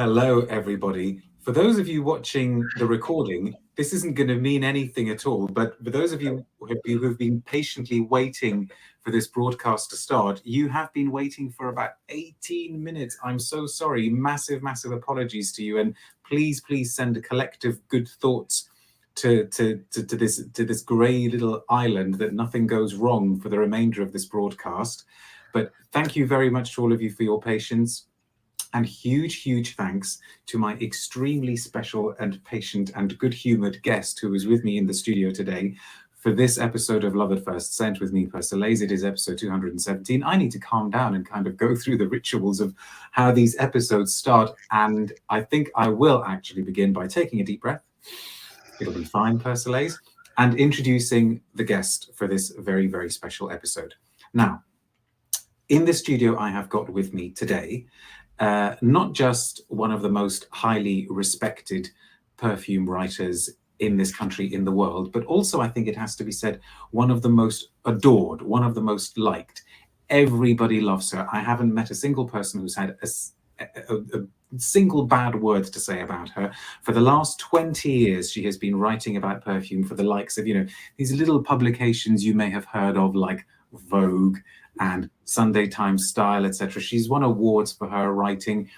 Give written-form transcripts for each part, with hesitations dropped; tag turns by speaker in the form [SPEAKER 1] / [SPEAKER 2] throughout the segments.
[SPEAKER 1] Hello, everybody. For those of you watching the recording, this isn't going to mean anything at all, but for those of you who've been patiently waiting for this broadcast to start, you have been waiting for about 18 minutes. I'm so sorry. Massive, massive apologies to you. And please send a collective good thoughts to this grey little island that nothing goes wrong for the remainder of this broadcast. But thank you very much to all of you for your patience. And huge thanks to my extremely special and patient and good-humoured guest who was with me in the studio today for this episode of Love at First Scent with me, Persolaise. It is episode 217. I need to calm down and kind of go through the rituals of how these episodes start. And I think I will actually begin by taking a deep breath. It'll be fine, Persolaise. And introducing the guest for this very special episode. Now, in the studio I have got with me today not just one of the most highly respected perfume writers in this country, in the world, but also, I think it has to be said, one of the most adored, one of the most liked. Everybody loves her. I haven't met a single person who's had a single bad word to say about her. For the last 20 years, she has been writing about perfume for the likes of, these little publications you may have heard of, like Vogue and Sunday Times Style, etc. She's won awards for her writing,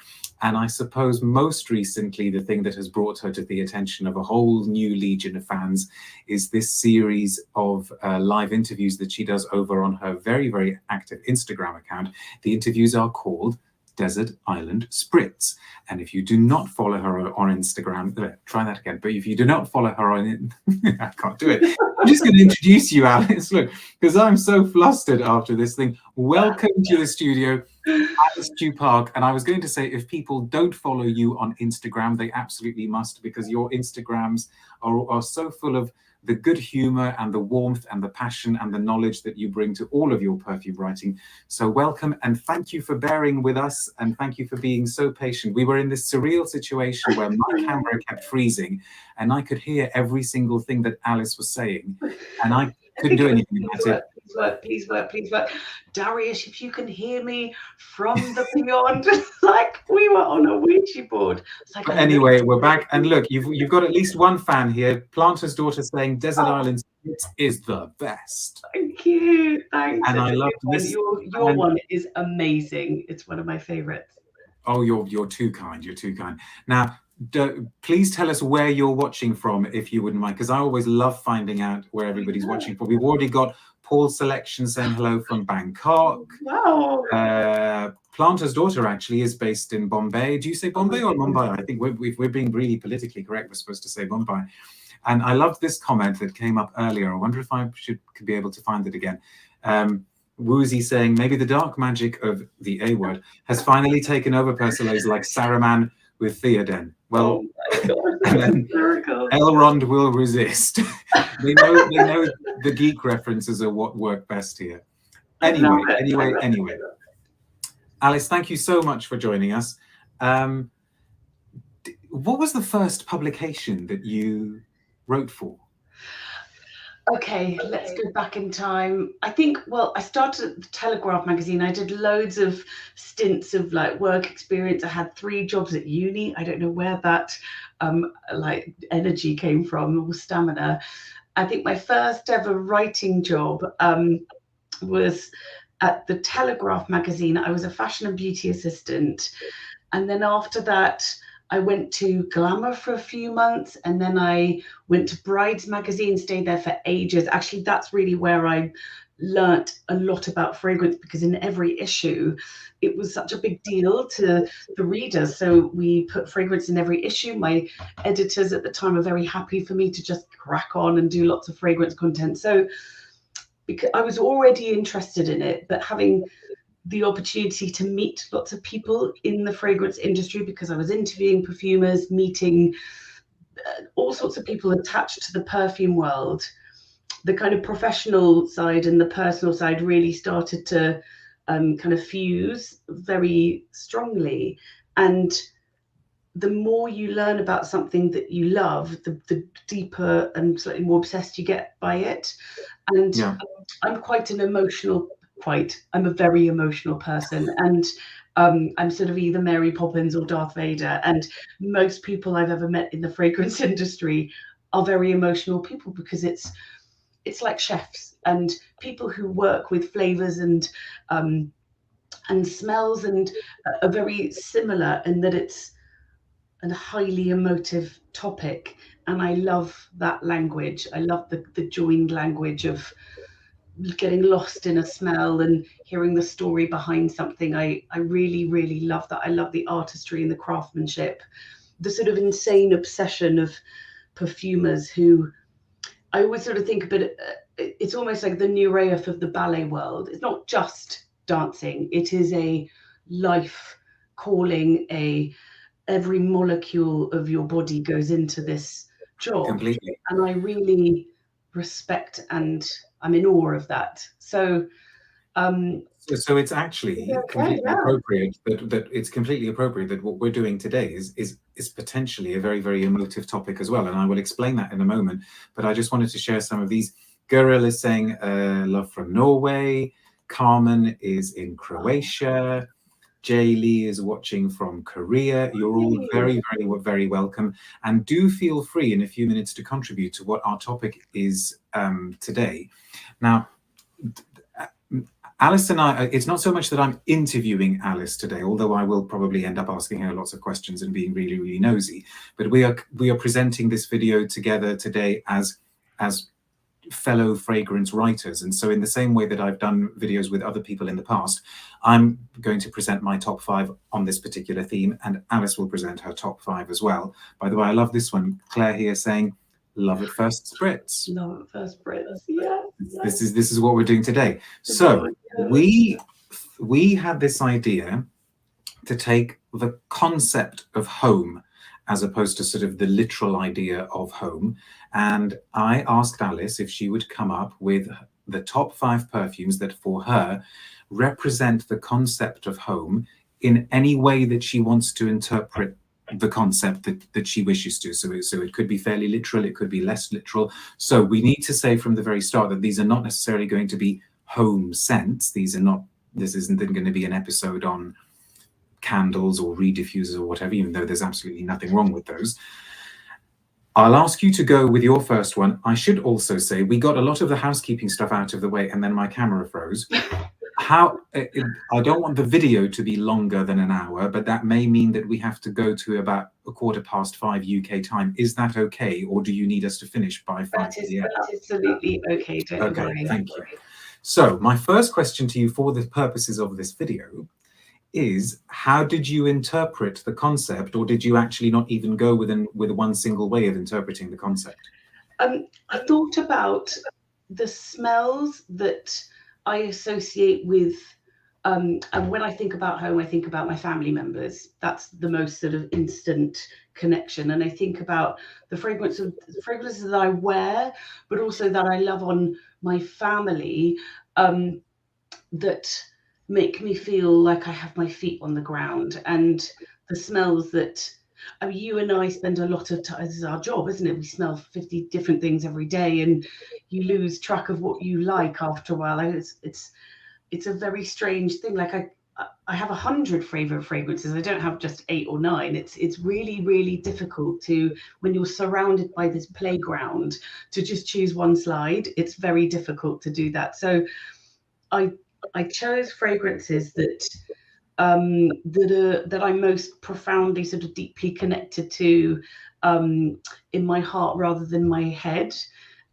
[SPEAKER 1] and I suppose most recently the thing that has brought her to the attention of a whole new legion of fans is this series of live interviews that she does over on her very active Instagram account. The interviews are called Desert Island Spritz, and if you do not follow her on Instagram, try that again. But if you do not follow her on, I can't do it. I'm just going to introduce you, Alice. Look, because I'm so flustered after this thing. Welcome to the studio, Alice Parcq. And I was going to say, if people don't follow you on Instagram, they absolutely must, because your Instagrams are so full of the good humor and the warmth and the passion and the knowledge that you bring to all of your perfume writing. So welcome, and thank you for bearing with us, and thank you for being so patient. We were in this surreal situation where my camera kept freezing and I could hear every single thing that Alice was saying, and I couldn't do anything about it.
[SPEAKER 2] Please work. Darius, if you can hear me from the beyond, like we were on a Ouija board.
[SPEAKER 1] But anyway, we're back, and look, you've got at least one fan here. Planter's daughter saying Desert Island is the best.
[SPEAKER 2] Thank you, thanks.
[SPEAKER 1] And I love this.
[SPEAKER 2] Your one is amazing. It's one of my favorites.
[SPEAKER 1] Oh, you're too kind. You're too kind. Now, please tell us where you're watching from, if you wouldn't mind, because I always love finding out where everybody's watching from. We've already got Paul's Selection saying hello from Bangkok.
[SPEAKER 2] Wow.
[SPEAKER 1] Planter's daughter actually is based in Bombay. Do you say Bombay or Mumbai? I think we're being really politically correct. We're supposed to say Bombay. And I loved this comment that came up earlier. I wonder if I could be able to find it again. Woozy saying, maybe the dark magic of the A word has finally taken over Persolaise like Saruman with Theoden. Well, and then Elrond will resist. they know the geek references are what work best here. Anyway. Alice, thank you so much for joining us. What was the first publication that you wrote for?
[SPEAKER 2] Okay, let's go back in time. I think, I started at the Telegraph magazine. I did loads of stints of like work experience. I had 3 jobs at uni. I don't know where that like energy came from, or stamina. I think my first ever writing job was at the Telegraph magazine. I was a fashion and beauty assistant. And then after that, I went to Glamour for a few months, and then I went to Brides magazine, stayed there for ages. Actually, that's really where I learnt a lot about fragrance, because in every issue, it was such a big deal to the readers. So we put fragrance in every issue. My editors at the time were very happy for me to just crack on and do lots of fragrance content. So because I was already interested in it, but having the opportunity to meet lots of people in the fragrance industry, because I was interviewing perfumers, meeting all sorts of people attached to the perfume world, the kind of professional side and the personal side really started to kind of fuse very strongly. And the more you learn about something that you love, the deeper and slightly more obsessed you get by it. And I'm quite an emotional I'm a very emotional person, and I'm sort of either Mary Poppins or Darth Vader. And most people I've ever met in the fragrance industry are very emotional people, because it's like chefs and people who work with flavors and smells, and are very similar in that it's a highly emotive topic. And I love that language. I love the joined language of getting lost in a smell and hearing the story behind something. I really, really love that. I love the artistry and the craftsmanship, the sort of insane obsession of perfumers who, I always sort of think of it, it's almost like the Nureyev of the ballet world. It's not just dancing, it is a life calling. Every molecule of your body goes into this job.
[SPEAKER 1] Completely.
[SPEAKER 2] And I really respect and I'm in awe of that. So
[SPEAKER 1] so it's actually completely appropriate that it's completely appropriate that what we're doing today is potentially a very, very emotive topic as well, and I will explain that in a moment. But I just wanted to share some of these. Guril is saying love from Norway. Carmen is in Croatia. Jay Lee is watching from Korea. You're all very, very, very welcome. And do feel free in a few minutes to contribute to what our topic is today. Now, Alice and I, it's not so much that I'm interviewing Alice today, although I will probably end up asking her lots of questions and being really, really nosy. But we are presenting this video together today as fellow fragrance writers. And so in the same way that I've done videos with other people in the past, I'm going to present my top 5 on this particular theme, and Alice will present her top 5 as well. By the way, I love this one. Claire here saying, love at first spritz.
[SPEAKER 2] Love at first spritz, yeah.
[SPEAKER 1] This is what we're doing today. So we had this idea to take the concept of home as opposed to sort of the literal idea of home. And I asked Alice if she would come up with the top 5 perfumes that for her represent the concept of home in any way that she wants to interpret the concept that she wishes to. So it could be fairly literal, it could be less literal. So we need to say from the very start that these are not necessarily going to be home scents. This isn't going to be an episode on candles or reed diffusers or whatever, even though there's absolutely nothing wrong with those. I'll ask you to go with your first one. I should also say we got a lot of the housekeeping stuff out of the way and then my camera froze. I don't want the video to be longer than an hour, but that may mean that we have to go to about 5:15 UK time. Is that okay, or do you need us to finish by 5 p.m?
[SPEAKER 2] That is absolutely okay. Don't worry.
[SPEAKER 1] Thank you. So my first question to you for the purposes of this video is, how did you interpret the concept, or did you actually not even go with one single way of interpreting the concept?
[SPEAKER 2] I thought about the smells that I associate with, and when I think about home, I think about my family members. That's the most sort of instant connection. And I think about the fragrances that I wear, but also that I love on my family, that make me feel like I have my feet on the ground. And the smells that, I mean, you and I spend a lot of time, this is our job, isn't it? We smell 50 different things every day, and you lose track of what you like after a while. It's a very strange thing. Like I have 100 favorite fragrances. I don't have just 8 or 9. It's really, really difficult to, when you're surrounded by this playground, to just choose one slide. It's very difficult to do that. So I chose fragrances that that I'm most profoundly, sort of deeply connected to, in my heart rather than my head.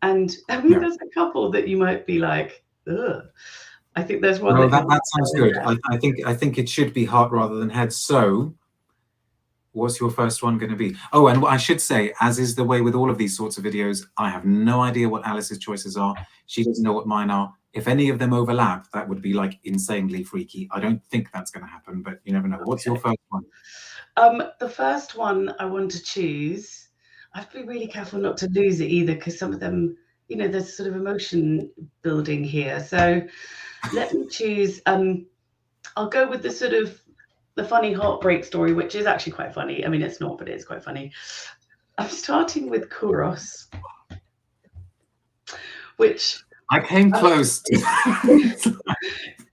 [SPEAKER 2] And I mean, there's a couple that you might be like, ugh. I think there's one.
[SPEAKER 1] Well, that sounds good. I think it should be heart rather than head. So what's your first one going to be? Oh, and I should say, as is the way with all of these sorts of videos, I have no idea what Alice's choices are. She doesn't know what mine are. If any of them overlap, that would be like insanely freaky. I don't think that's going to happen, but you never know. What's your first one?
[SPEAKER 2] The first one I want to choose, I have to be really careful not to lose it either, because some of them, you know, there's sort of emotion building here. So let me choose, I'll go with the sort of the funny heartbreak story, which is actually quite funny. I mean, it's not, but it's quite funny. I'm starting with Kouros, which...
[SPEAKER 1] I came close.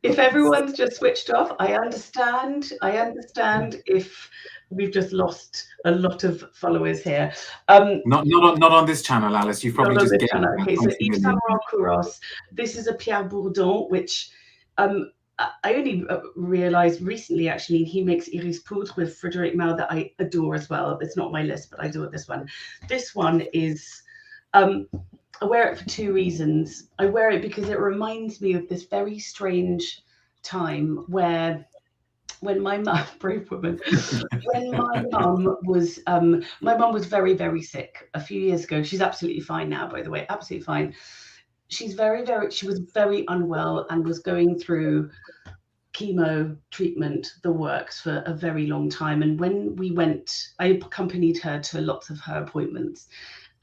[SPEAKER 2] if everyone's just switched off, I understand. I understand if we've just lost a lot of followers here.
[SPEAKER 1] Not on this channel, Alice. You've probably just gained about
[SPEAKER 2] Okay, so
[SPEAKER 1] 20
[SPEAKER 2] Yves
[SPEAKER 1] million.
[SPEAKER 2] Saint Laurent Kouros. This is a Pierre Bourdon, which I only realized recently, actually. He makes Iris Poudre with Frédéric Malle that I adore as well. It's not my list, but I adore this one. This one is, I wear it for two reasons. I wear it because it reminds me of this very strange time when my mum, brave woman, when my mum was very, very sick a few years ago. She's absolutely fine now, by the way, absolutely fine. She was very unwell and was going through chemo treatment, the works, for a very long time. And when we went, I accompanied her to lots of her appointments.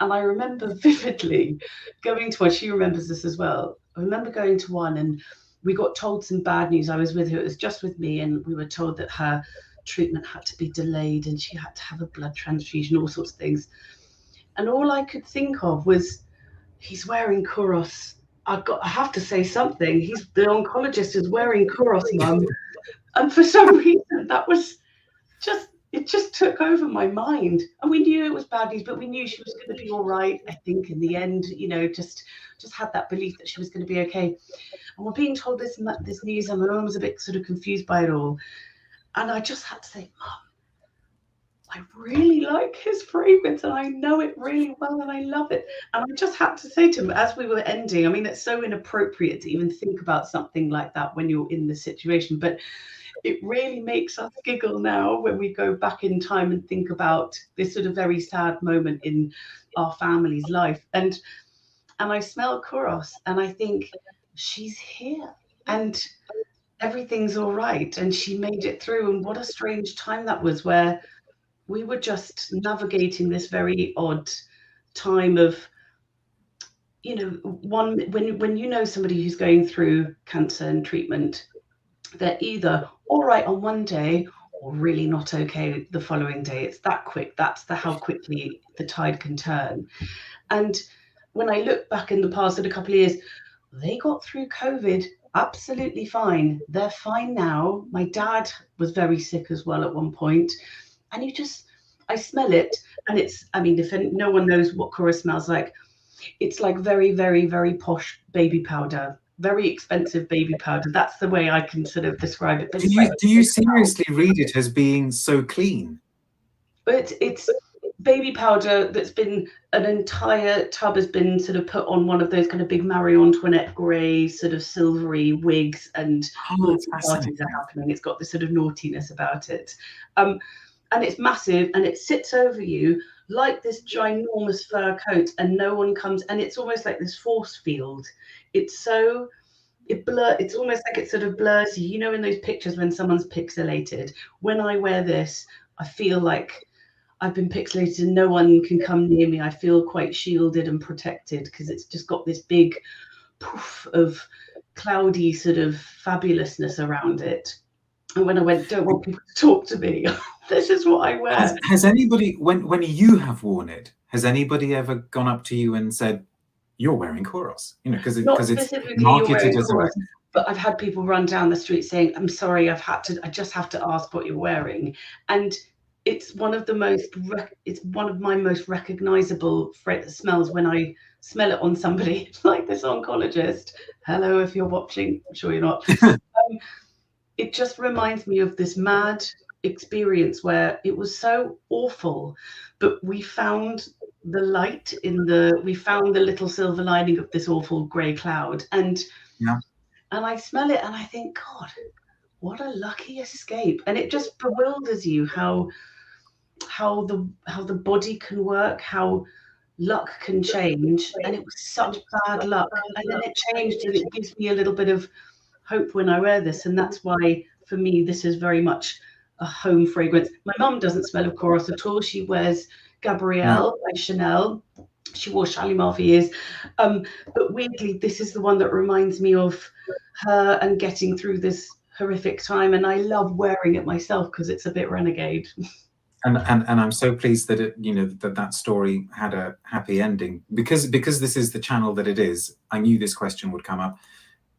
[SPEAKER 2] And I remember vividly going to one. She remembers this as well. I remember going to one and we got told some bad news. I was with her. It was just with me. And we were told that her treatment had to be delayed and she had to have a blood transfusion, all sorts of things. And all I could think of was, he's wearing Kouros. I have to say something. The oncologist is wearing Kouros, Mum. And for some reason, it just took over my mind. And we knew it was bad news, but we knew she was going to be all right. I think in the end, just had that belief that she was going to be okay. And we're being told this news, and my mum was a bit sort of confused by it all. And I just had to say, Mum, I really like his fragrance and I know it really well and I love it. And I just had to say to him as we were ending, I mean, it's so inappropriate to even think about something like that when you're in the situation, but it really makes us giggle now when we go back in time and think about this sort of very sad moment in our family's life. And I smell Kouros and I think, she's here and everything's all right. And she made it through. And what a strange time that was, where we were just navigating this very odd time of, when you know somebody who's going through cancer and treatment, they're either all right on one day or really not okay the following day. It's that quick. That's how quickly the tide can turn. And when I look back in the past at a couple of years, they got through COVID absolutely fine. They're fine now. My dad was very sick as well at one point. And I smell it, and if no one knows what Kouros smells like, it's like very, very, very posh baby powder, very expensive baby powder. That's the way I can sort of describe it. But
[SPEAKER 1] do you seriously read it as being so clean?
[SPEAKER 2] But it's baby powder that's been, an entire tub has been sort of put on one of those kind of big Marie Antoinette grey sort of silvery wigs, and parties are happening. It's got this sort of naughtiness about it. And it's massive and it sits over you like this ginormous fur coat and no one comes, and it's almost like this force field. It's almost like it sort of blurs you. In those pictures when someone's pixelated, when I wear this, I feel like I've been pixelated and no one can come near me. I feel quite shielded and protected because it's just got this big poof of cloudy sort of fabulousness around it. And when I don't want people to talk to me, this is what I wear.
[SPEAKER 1] Has anybody, when you have worn it, has anybody ever gone up to you and said, "You're wearing Kouros"? Because it's marketed as a.
[SPEAKER 2] But I've had people run down the street saying, "I'm sorry, I just have to ask what you're wearing." And it's one of my most recognizable smells when I smell it on somebody like this oncologist. Hello, if you're watching, I'm sure you're not. It just reminds me of this mad experience where it was so awful, but we found the light we found the little silver lining of this awful grey cloud. And I smell it and I think, God, what a lucky escape. And it just bewilders you how the body can work, how luck can change. And it was such bad luck, and then it changed, and it gives me a little bit of hope when I wear this. And that's why for me this is very much a home fragrance. My mum doesn't smell of Kouros at all. She wears Gabrielle by Chanel. She wore Shalimar for years, but weirdly this is the one that reminds me of her and getting through this horrific time. And I love wearing it myself because it's a bit renegade.
[SPEAKER 1] And I'm so pleased that that story had a happy ending, because this is the channel that it is. I knew this question would come up.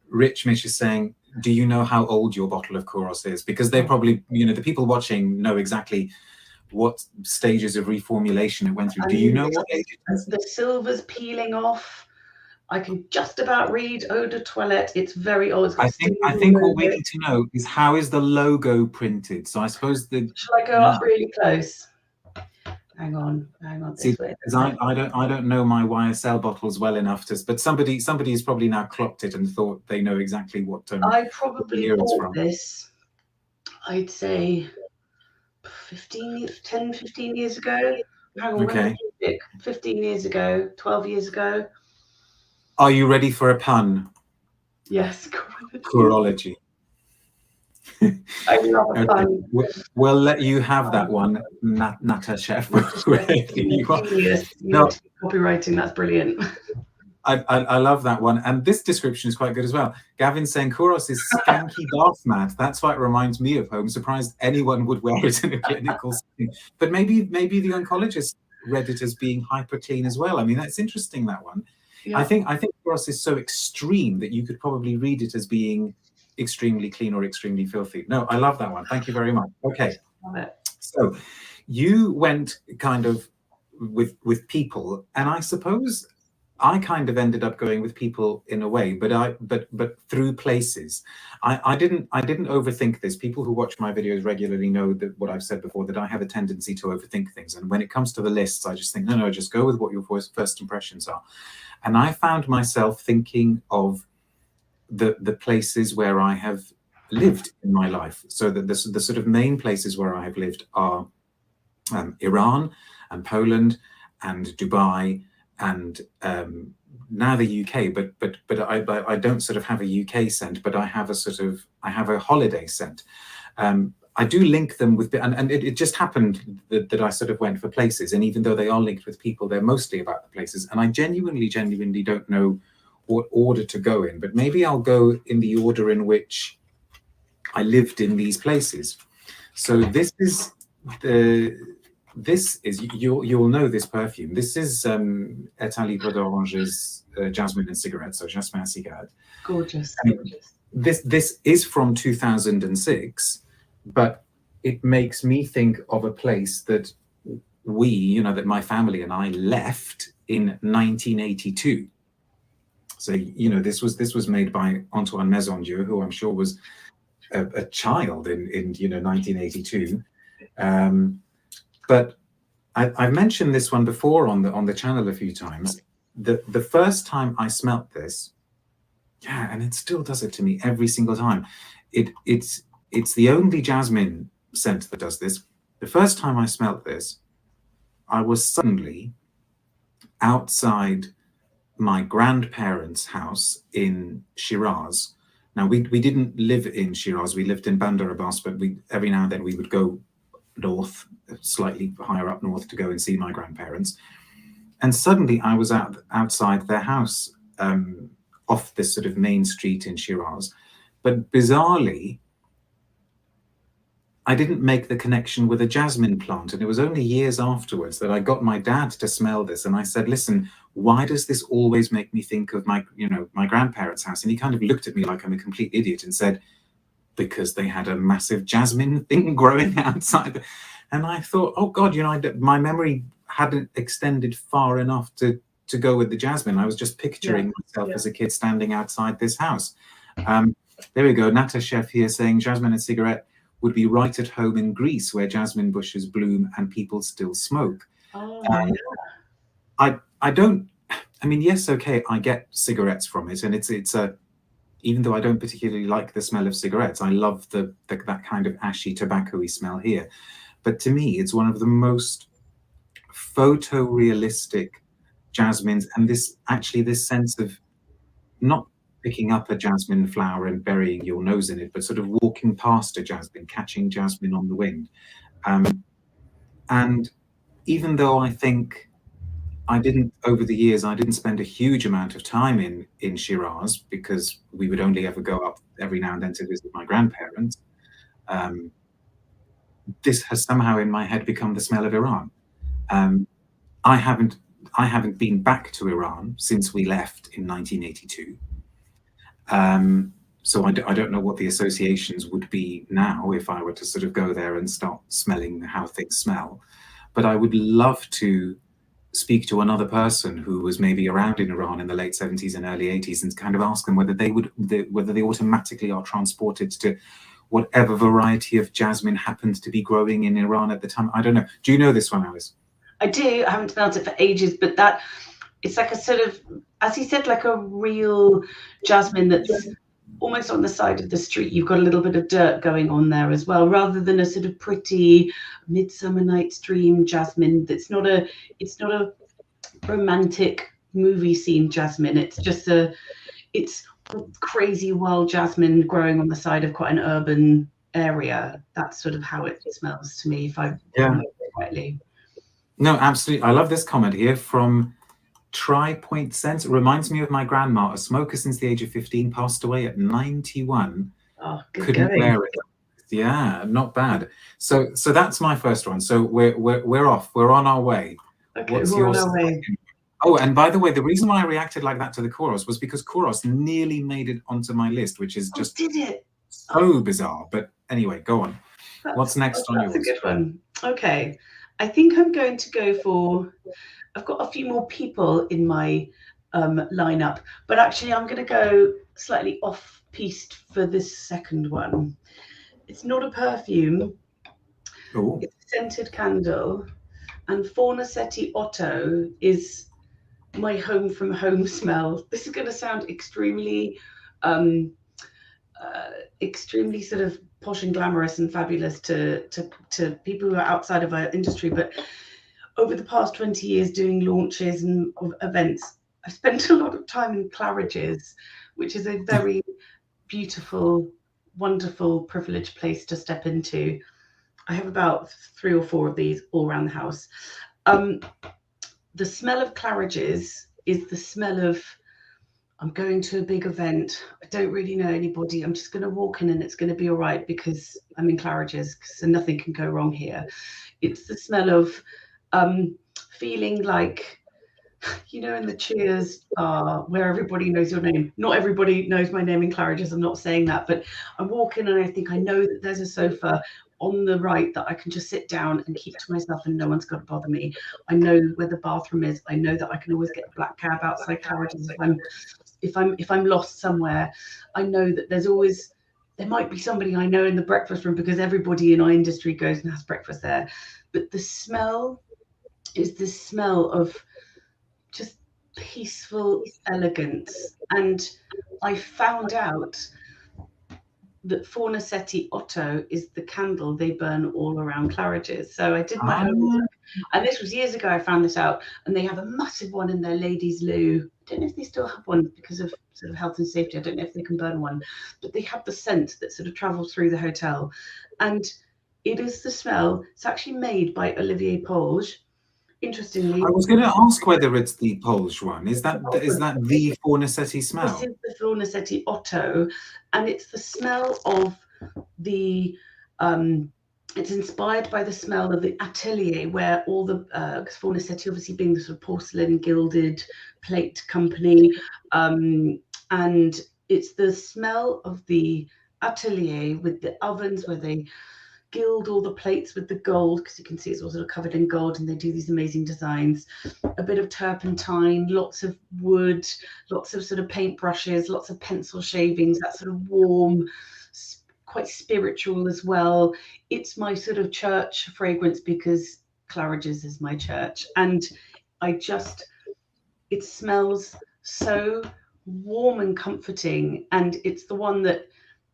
[SPEAKER 1] Rich Mitch is saying, do you know how old your bottle of Kouros is? Because they probably, you know, the people watching know exactly what stages of reformulation it went through. Do you know what age it is?
[SPEAKER 2] The silver's peeling off. I can just about read Eau de Toilette. It's very old.
[SPEAKER 1] I think what we need to know is, how is the logo printed? So I suppose
[SPEAKER 2] Shall I go up really close? Hang on this way.
[SPEAKER 1] Because I don't know my YSL bottles well enough to, but somebody's probably now clocked it and thought they know exactly what.
[SPEAKER 2] I probably bought this, I'd say 15 years ago. Hang on,
[SPEAKER 1] Okay.
[SPEAKER 2] 15 years ago, 12 years ago.
[SPEAKER 1] Are you ready for a pun?
[SPEAKER 2] Yes.
[SPEAKER 1] Courology.
[SPEAKER 2] I love a pun.
[SPEAKER 1] We'll let you have that one, Nata Chef.
[SPEAKER 2] Genius. No. Copywriting, that's brilliant.
[SPEAKER 1] I love that one. And this description is quite good as well. Gavin's saying Kouros is skanky bath mat. That's why it reminds me of home. Surprised anyone would wear it in a clinical setting. But maybe the oncologist read it as being hyper clean as well. I mean, that's interesting, that one. Yeah. I think Kouros is so extreme that you could probably read it as being extremely clean or extremely filthy. No, I love that one. Thank you very much. Okay. Love it. So you went kind of with people, and I suppose I kind of ended up going with people in a way, but through places. I didn't overthink this. People who watch my videos regularly know that what I've said before, that I have a tendency to overthink things. And when it comes to the lists, I just think, no, just go with what your first impressions are. And I found myself thinking of the places where I have lived in my life. So that the sort of main places where I have lived are Iran and Poland and Dubai and now the UK, but I don't sort of have a UK scent, but I have a holiday scent. I do link them with, and it just happened that I sort of went for places, and even though they are linked with people, they're mostly about the places, and I genuinely don't know what order to go in, but maybe I'll go in the order in which I lived in these places. So this is you'll know this perfume. This is Etat Libre d'Orange's Jasmin and Cigarette, so Jasmin and Cigarette.
[SPEAKER 2] Gorgeous.
[SPEAKER 1] This is from 2006, but it makes me think of a place that that my family and I left in 1982. So, this was made by Antoine Maisondieu, who I'm sure was a child in 1982. But I've mentioned this one before on the channel a few times. The first time I smelt this, and it still does it to me every single time. It's the only Jasmin scent that does this. The first time I smelt this, I was suddenly outside my grandparents' house in Shiraz. Now we didn't live in Shiraz. We lived in Bandar Abbas, but every now and then we would go north, slightly higher up north, to go and see my grandparents. And suddenly I was outside their house, off this sort of main street in Shiraz. But bizarrely, I didn't make the connection with a jasmine plant. And it was only years afterwards that I got my dad to smell this. And I said, listen, why does this always make me think of my grandparents' house? And he kind of looked at me like I'm a complete idiot and said, because they had a massive jasmine thing growing outside. And I thought, oh God, my memory hadn't extended far enough to go with the jasmine. I was just picturing myself as a kid standing outside this house. There we go. Nata Chef here saying Jasmin and Cigarette would be right at home in Greece, where jasmine bushes bloom and people still smoke. Yes, okay, I get cigarettes from it, and it's even though I don't particularly like the smell of cigarettes, I love that kind of ashy tobacco-y smell here. But to me, it's one of the most photorealistic jasmines, and this sense of not picking up a jasmine flower and burying your nose in it, but sort of walking past a jasmine, catching jasmine on the wind. And even though I think over the years, I didn't spend a huge amount of time in Shiraz, because we would only ever go up every now and then to visit my grandparents. This has somehow in my head become the smell of Iran. I haven't been back to Iran since we left in 1982. So I don't know what the associations would be now if I were to sort of go there and start smelling how things smell. But I would love to speak to another person who was maybe around in Iran in the late 70s and early 80s and kind of ask them whether whether they automatically are transported to whatever variety of jasmine happened to be growing in Iran at the time. I don't know. Do you know this one, Alice?
[SPEAKER 2] I do. I haven't smelled it for ages, but it's like a sort of, as he said, like a real jasmine that's almost on the side of the street. You've got a little bit of dirt going on there as well, rather than a sort of pretty Midsummer Night's Dream jasmine. It's not a romantic movie scene jasmine. It's just it's crazy wild jasmine growing on the side of quite an urban area. That's sort of how it smells to me, if I remember correctly.
[SPEAKER 1] No, absolutely. I love this comment here from Tri-Point Sense. It reminds me of my grandma, a smoker since the age of 15, passed away at 91.
[SPEAKER 2] Oh, good
[SPEAKER 1] Couldn't
[SPEAKER 2] going.
[SPEAKER 1] wear it. Yeah, not bad. So that's my first one. So we're off. We're on our way.
[SPEAKER 2] Okay,
[SPEAKER 1] What's
[SPEAKER 2] we're on our way.
[SPEAKER 1] Oh, and by the way, the reason why I reacted like that to the Kouros was because Kouros nearly made it onto my list, which is just
[SPEAKER 2] did it?
[SPEAKER 1] So bizarre. But anyway, go on. What's next on yours?
[SPEAKER 2] That's a good one. Okay, I think I'm going to go for, I've got a few more people in my lineup, but actually I'm going to go slightly off-piste for this second one. It's not a perfume.
[SPEAKER 1] Ooh.
[SPEAKER 2] It's a scented candle, and Fornasetti Otto is my home from home smell. This is going to sound extremely extremely sort of posh and glamorous and fabulous to people who are outside of our industry, but over the past 20 years doing launches and events, I've spent a lot of time in Claridge's, which is a very beautiful, wonderful, privileged place to step into. I have about 3 or 4 of these all around the house. The smell of Claridge's is the smell of, I'm going to a big event. I don't really know anybody. I'm just going to walk in and it's going to be all right because I'm in Claridge's, so nothing can go wrong here. It's the smell of feeling like, you know, in the Cheers where everybody knows your name. Not everybody knows my name in Claridge's. I'm not saying that, but I walk in and I think I know that there's a sofa on the right that I can just sit down and keep to myself and no one's got to bother me. I know where the bathroom is. I know that I can always get a black cab outside Claridge's if I'm lost somewhere. I know that there might be somebody I know in the breakfast room because everybody in our industry goes and has breakfast there. But the smell is the smell of just peaceful elegance. And I found out that Fornasetti Otto is the candle they burn all around Claridge's. So I did my homework, and this was years ago I found this out, and they have a massive one in their ladies' loo. I don't know if they still have one because of sort of health and safety. I don't know if they can burn one, but they have the scent that sort of travels through the hotel. And it is the smell. It's actually made by Olivier Polge. Interestingly,
[SPEAKER 1] I was going to ask whether it's the Polish one. Is that the Fornasetti smell?
[SPEAKER 2] This is the Fornasetti Otto, and it's the smell of the. It's inspired by the smell of the atelier, where all the Fornasetti, obviously being the sort of porcelain gilded plate company, and it's the smell of the atelier with the ovens where they gild all the plates with the gold, because you can see it's all sort of covered in gold, and they do these amazing designs. A bit of turpentine, lots of wood, lots of sort of paint brushes, lots of pencil shavings, that sort of warm, quite spiritual as well. It's my sort of church fragrance because Claridge's is my church, and it smells so warm and comforting, and it's the one that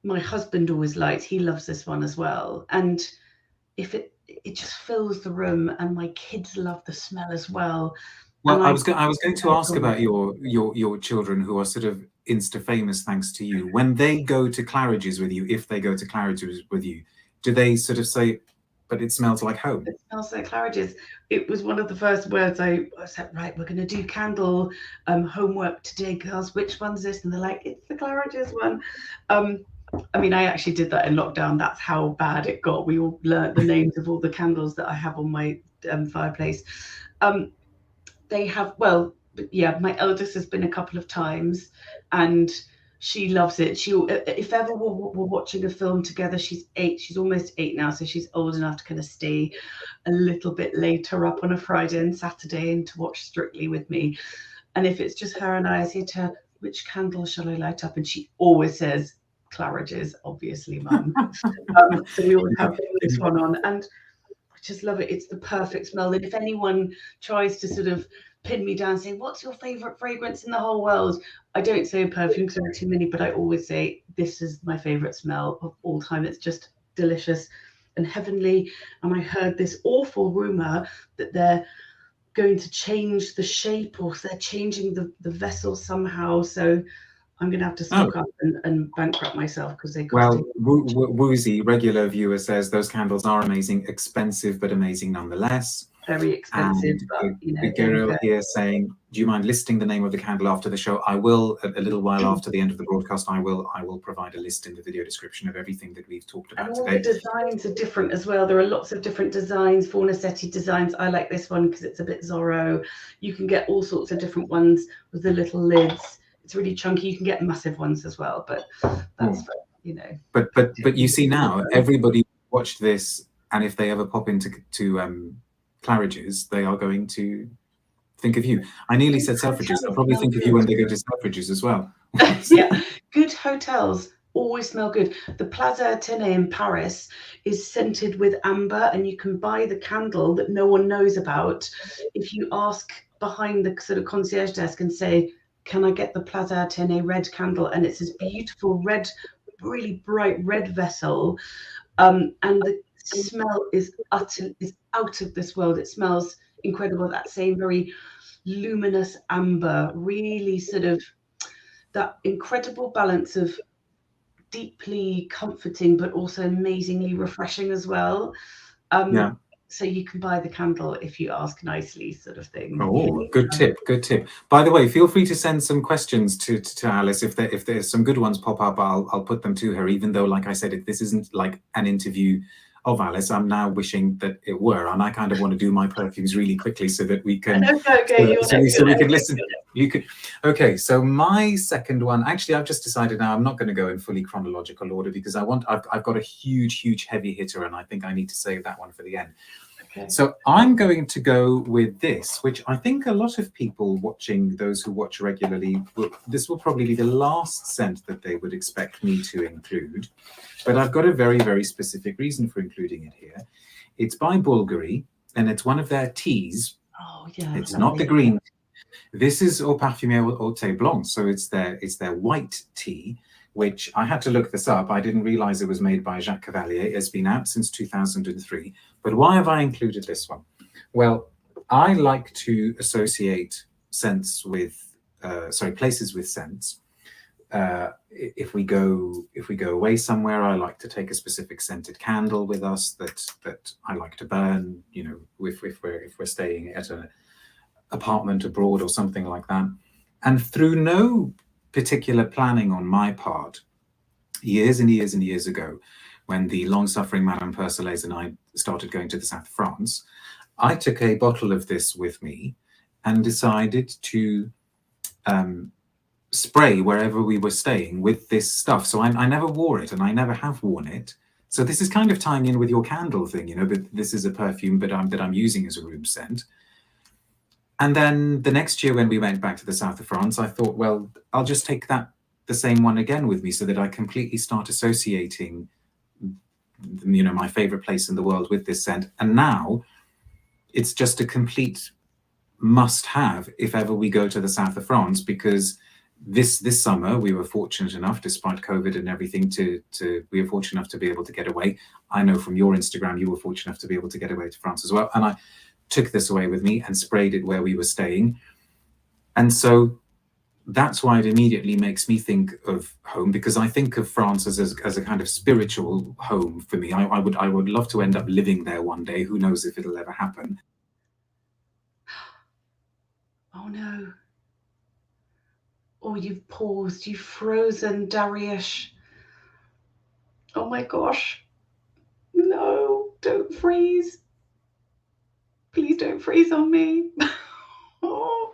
[SPEAKER 2] my husband always likes. He loves this one as well, and if it just fills the room, and my kids love the smell as well.
[SPEAKER 1] Well, I was going to ask about your children who are sort of Insta famous thanks to you. When they go to Claridge's with you, if they go to Claridge's with you, do they sort of say, "But it smells like home"?
[SPEAKER 2] It smells like Claridge's. It was one of the first words I said, right, we're going to do candle homework today, girls. Which one's this? And they're like, it's the Claridge's one. I mean, I actually did that in lockdown. That's how bad it got. We all learned the names of all the candles that I have on my fireplace. They have, well, yeah, my eldest has been a couple of times, and She loves it. If ever we're watching a film together, she's 8. She's almost 8 now, so she's old enough to kind of stay a little bit later up on a Friday and Saturday and to watch Strictly with me. And if it's just her and I say to her, which candle shall I light up? And she always says, Claridge's, obviously, Mum. So we always have this one on. And I just love it. It's the perfect smell. And if anyone tries to sort of pin me down, say, what's your favorite fragrance in the whole world? I don't say perfume because there are too many, but I always say this is my favorite smell of all time. It's just delicious and heavenly. And I heard this awful rumor that they're going to change the shape, or they're changing the vessel somehow. So I'm going to have to stock up and bankrupt myself because they cost.
[SPEAKER 1] Well, Woozy, regular viewer, says those candles are amazing, expensive but amazing nonetheless.
[SPEAKER 2] Very expensive, but you know.
[SPEAKER 1] Guerlain here saying, "Do you mind listing the name of the candle after the show?" I will. A little while after the end of the broadcast, I will provide a list in the video description of everything that we've talked about today.
[SPEAKER 2] And all the designs are different as well. There are lots of different designs, Fornasetti designs. I like this one because it's a bit Zorro. You can get all sorts of different ones with the little lids. It's really chunky. You can get massive ones as well, but that's you know.
[SPEAKER 1] But you see now, everybody watched this, and if they ever pop into Claridge's, they are going to think of you. I nearly said Selfridges. They'll probably think of you when they go to Selfridges as well.
[SPEAKER 2] Yeah, good hotels always smell good. The Plaza Athénée in Paris is scented with amber, and you can buy the candle that no one knows about if you ask behind the sort of concierge desk and say, can I get the Plaza Athénée red candle? And it's this beautiful red, really bright red vessel, and the smell is out of this world. It smells incredible. That same very luminous amber, really sort of that incredible balance of deeply comforting but also amazingly refreshing as well. So you can buy the candle if you ask nicely, sort of thing.
[SPEAKER 1] Oh, good tip, good tip. By the way, feel free to send some questions to Alice. If there's some good ones pop up, I'll put them to her, even though, like I said, this isn't like an interview of Alice. I'm now wishing that it were, and I kind of want to do my perfumes really quickly so that we can so we can listen. You could. Okay, so my second one, actually, I've just decided now I'm not going to go in fully chronological order because I've got a huge heavy hitter, and I think I need to save that one for the end.
[SPEAKER 2] Okay.
[SPEAKER 1] So I'm going to go with this, which I think a lot of people watching, those who watch regularly, this will probably be the last scent that they would expect me to include. But I've got a very specific reason for including it here. It's by Bulgari, and it's one of their teas.
[SPEAKER 2] Oh, yeah.
[SPEAKER 1] It's not the green. This is Au Parfumé Otto Blanc, so it's their white tea, which I had to look this up. I didn't realize it was made by Jacques Cavalier. It's been out since 2003. But why have I included this one? Well, I like to associate scents with, places with scents. If we go away somewhere, I like to take a specific scented candle with us that I like to burn. You know, if we're staying at an apartment abroad or something like that. And through no particular planning on my part, years and years ago, when the long-suffering Madame Persolaise and I started going to the south of France, I took a bottle of this with me and decided to spray wherever we were staying with this stuff. So I never wore it, and I never have worn it. So this is kind of tying in with your candle thing, you know, that this is a perfume that I'm using as a room scent. And then the next year when we went back to the south of France, I thought, well, I'll just take the same one again with me so that I completely start associating, you know, my favorite place in the world with this scent. And now it's just a complete must-have if ever we go to the south of France, because this summer we were fortunate enough, despite COVID and everything, we were fortunate enough to be able to get away. I know from your Instagram you were fortunate enough to be able to get away to France as well. And I took this away with me and sprayed it where we were staying. And so that's why it immediately makes me think of home, because I think of France as a kind of spiritual home for me. I would love to end up living there one day. Who knows if it'll ever happen.
[SPEAKER 2] Oh no. Oh, you've paused, you've frozen, Dariush. Oh my gosh. No, don't freeze. Please don't freeze on me. Oh.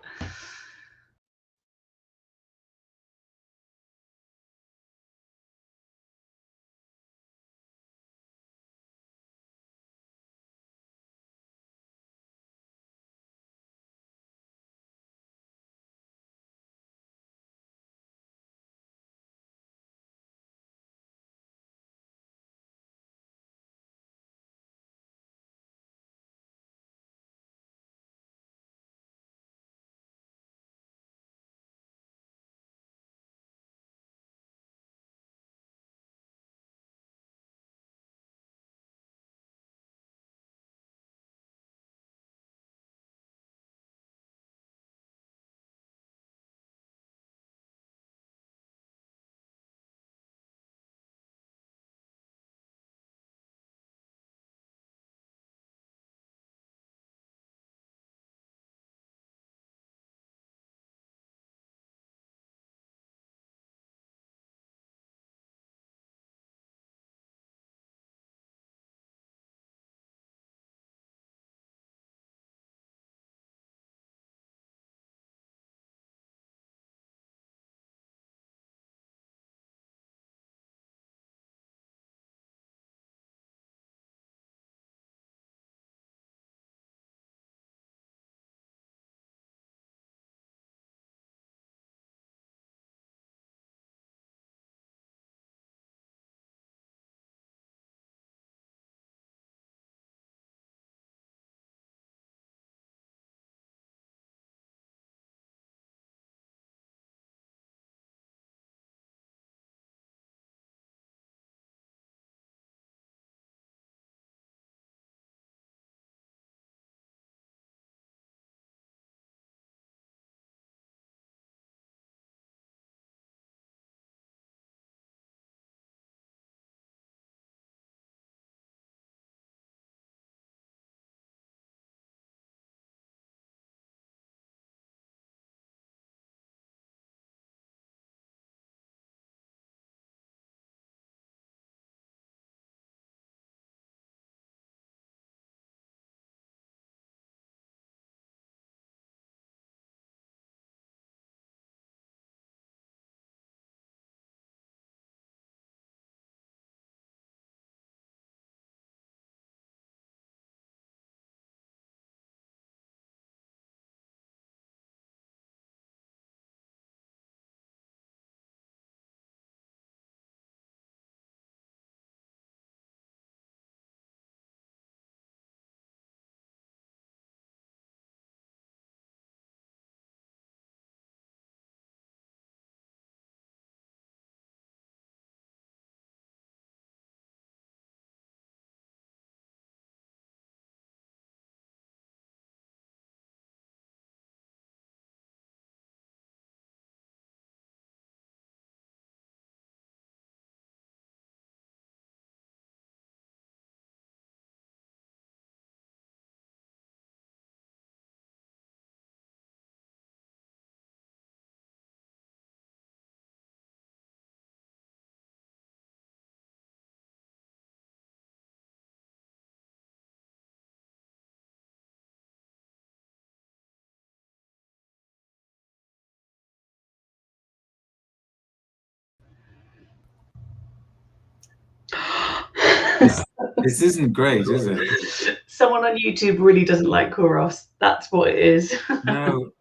[SPEAKER 1] This isn't great, is it?
[SPEAKER 2] Someone on YouTube really doesn't like Kouros. That's what it is.
[SPEAKER 1] No,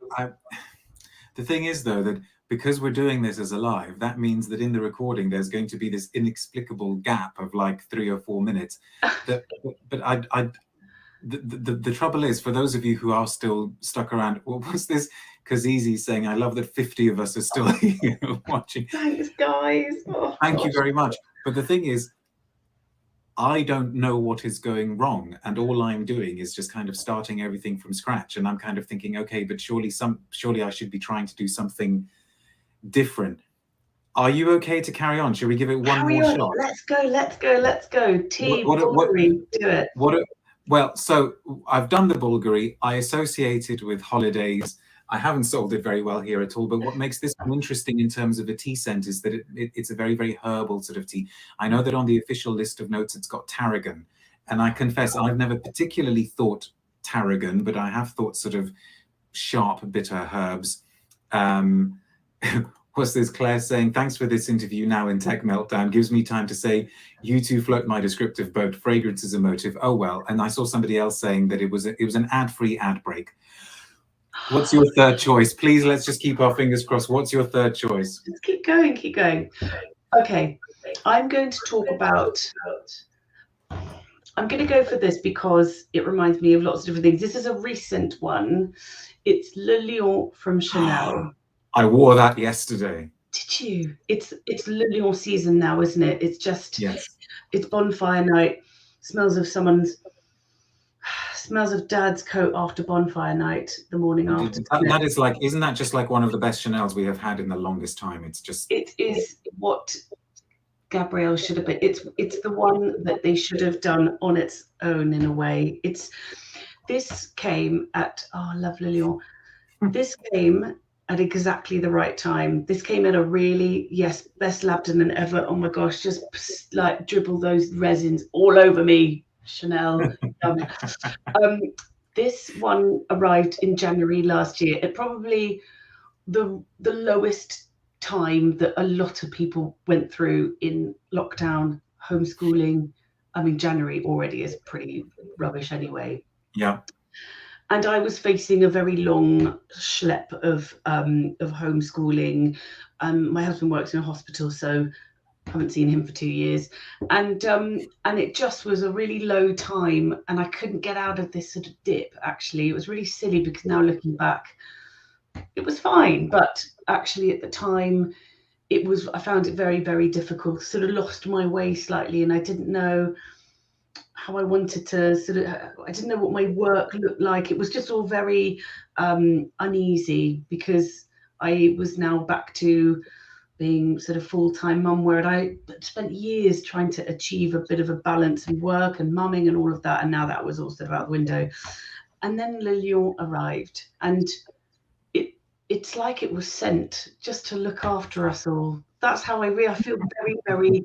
[SPEAKER 1] the thing is though that because we're doing this as a live, that means that in the recording there's going to be this inexplicable gap of like 3 or 4 minutes. But the trouble is, for those of you who are still stuck around, what was this? Kazizi saying, "I love that 50 of us are still here watching."
[SPEAKER 2] Thanks, guys. Oh,
[SPEAKER 1] Thank you
[SPEAKER 2] gosh.
[SPEAKER 1] very much. But the thing is, I don't know what is going wrong, and all I'm doing is just kind of starting everything from scratch. And I'm kind of thinking, okay, but surely I should be trying to do something different. Are you okay to carry on? Should we give it one more shot?
[SPEAKER 2] Let's go. Tea, Bulgari, do it.
[SPEAKER 1] Well, so I've done the Bulgari. I associated with holidays. I haven't sold it very well here at all, but what makes this one interesting in terms of a tea scent is that it's a very, very herbal sort of tea. I know that on the official list of notes, it's got tarragon. And I confess, I've never particularly thought tarragon, but I have thought sort of sharp, bitter herbs. What's this? Claire saying, "Thanks for this interview now in Tech Meltdown. Gives me time to say, you two float my descriptive boat. Fragrance is a motive. Oh, well." And I saw somebody else saying that it was an ad-free ad break. What's your third choice? Please, let's just keep our fingers crossed. What's your third choice?
[SPEAKER 2] Let's keep going. Okay, I'm going to talk about... I'm going to go for this because it reminds me of lots of different things. This is a recent one. It's Le Lion from Chanel.
[SPEAKER 1] I wore that yesterday.
[SPEAKER 2] Did you? It's Le Lion season now, isn't it? It's just...
[SPEAKER 1] Yes.
[SPEAKER 2] It's bonfire night. Smells of dad's coat after bonfire night, the morning after.
[SPEAKER 1] That is like, isn't that just like one of the best Chanels we have had in the longest time? It's just... It
[SPEAKER 2] is what Gabrielle should have been. It's the one that they should have done on its own in a way. This came at... Oh, I love Le Lion. This came at exactly the right time. This came at a really, yes, best labdanum ever. Oh my gosh, just like dribble those resins all over me, Chanel. This one arrived in January last year at probably the lowest time that a lot of people went through in lockdown, homeschooling. I mean, January already is pretty rubbish anyway.
[SPEAKER 1] Yeah.
[SPEAKER 2] And I was facing a very long schlep of homeschooling. My husband works in a hospital, so I haven't seen him for 2 years. And it just was a really low time, and I couldn't get out of this sort of dip, actually. It was really silly because now looking back, it was fine. But actually at the time, I found it very, very difficult, sort of lost my way slightly, and I didn't know how I wanted to I didn't know what my work looked like. It was just all very uneasy because I was now back to being sort of full-time mum, where I spent years trying to achieve a bit of a balance in work and mumming and all of that. And now that was all sort of out the window. And then Le Lion arrived, and it's like it was sent just to look after us all. That's how I feel very, very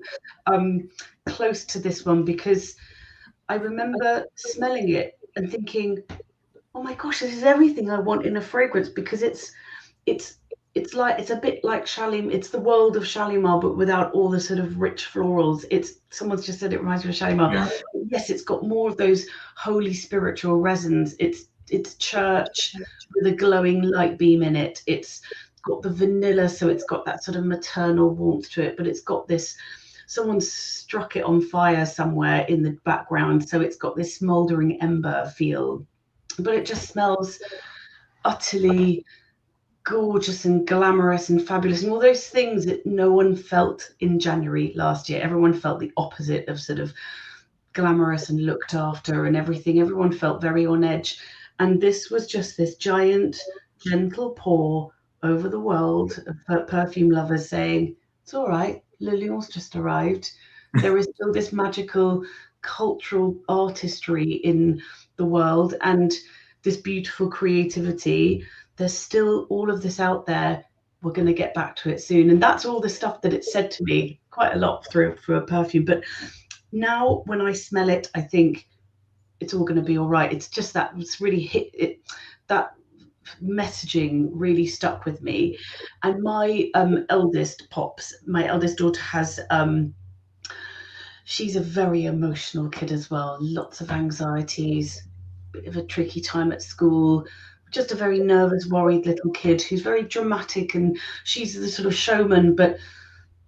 [SPEAKER 2] close to this one, because I remember smelling it and thinking, oh my gosh, this is everything I want in a fragrance, because it's a bit like Shalimar. It's the world of Shalimar, but without all the sort of rich florals. Someone's just said it reminds me of Shalimar. Yeah. Yes, it's got more of those holy spiritual resins. It's church with a glowing light beam in it. It's got the vanilla, so it's got that sort of maternal warmth to it, but it's got this... Someone struck it on fire somewhere in the background, so it's got this smouldering ember feel. But it just smells utterly gorgeous and glamorous and fabulous, and all those things that no one felt in January last year. Everyone felt the opposite of sort of glamorous and looked after and everything. Everyone felt very on edge. And this was just this giant, gentle pour over the world of perfume lovers saying, it's all right. Le Lion's just arrived. There is still this magical cultural artistry in the world and this beautiful creativity. There's still all of this out there. We're going to get back to it soon. And that's all the stuff that it said to me quite a lot through a perfume. But now when I smell it, I think it's all going to be all right. It's just that it's really hit it. That messaging really stuck with me. And my eldest daughter has she's a very emotional kid as well. Lots of anxieties, bit of a tricky time at school. Just a very nervous, worried little kid who's very dramatic, and she's the sort of showman. But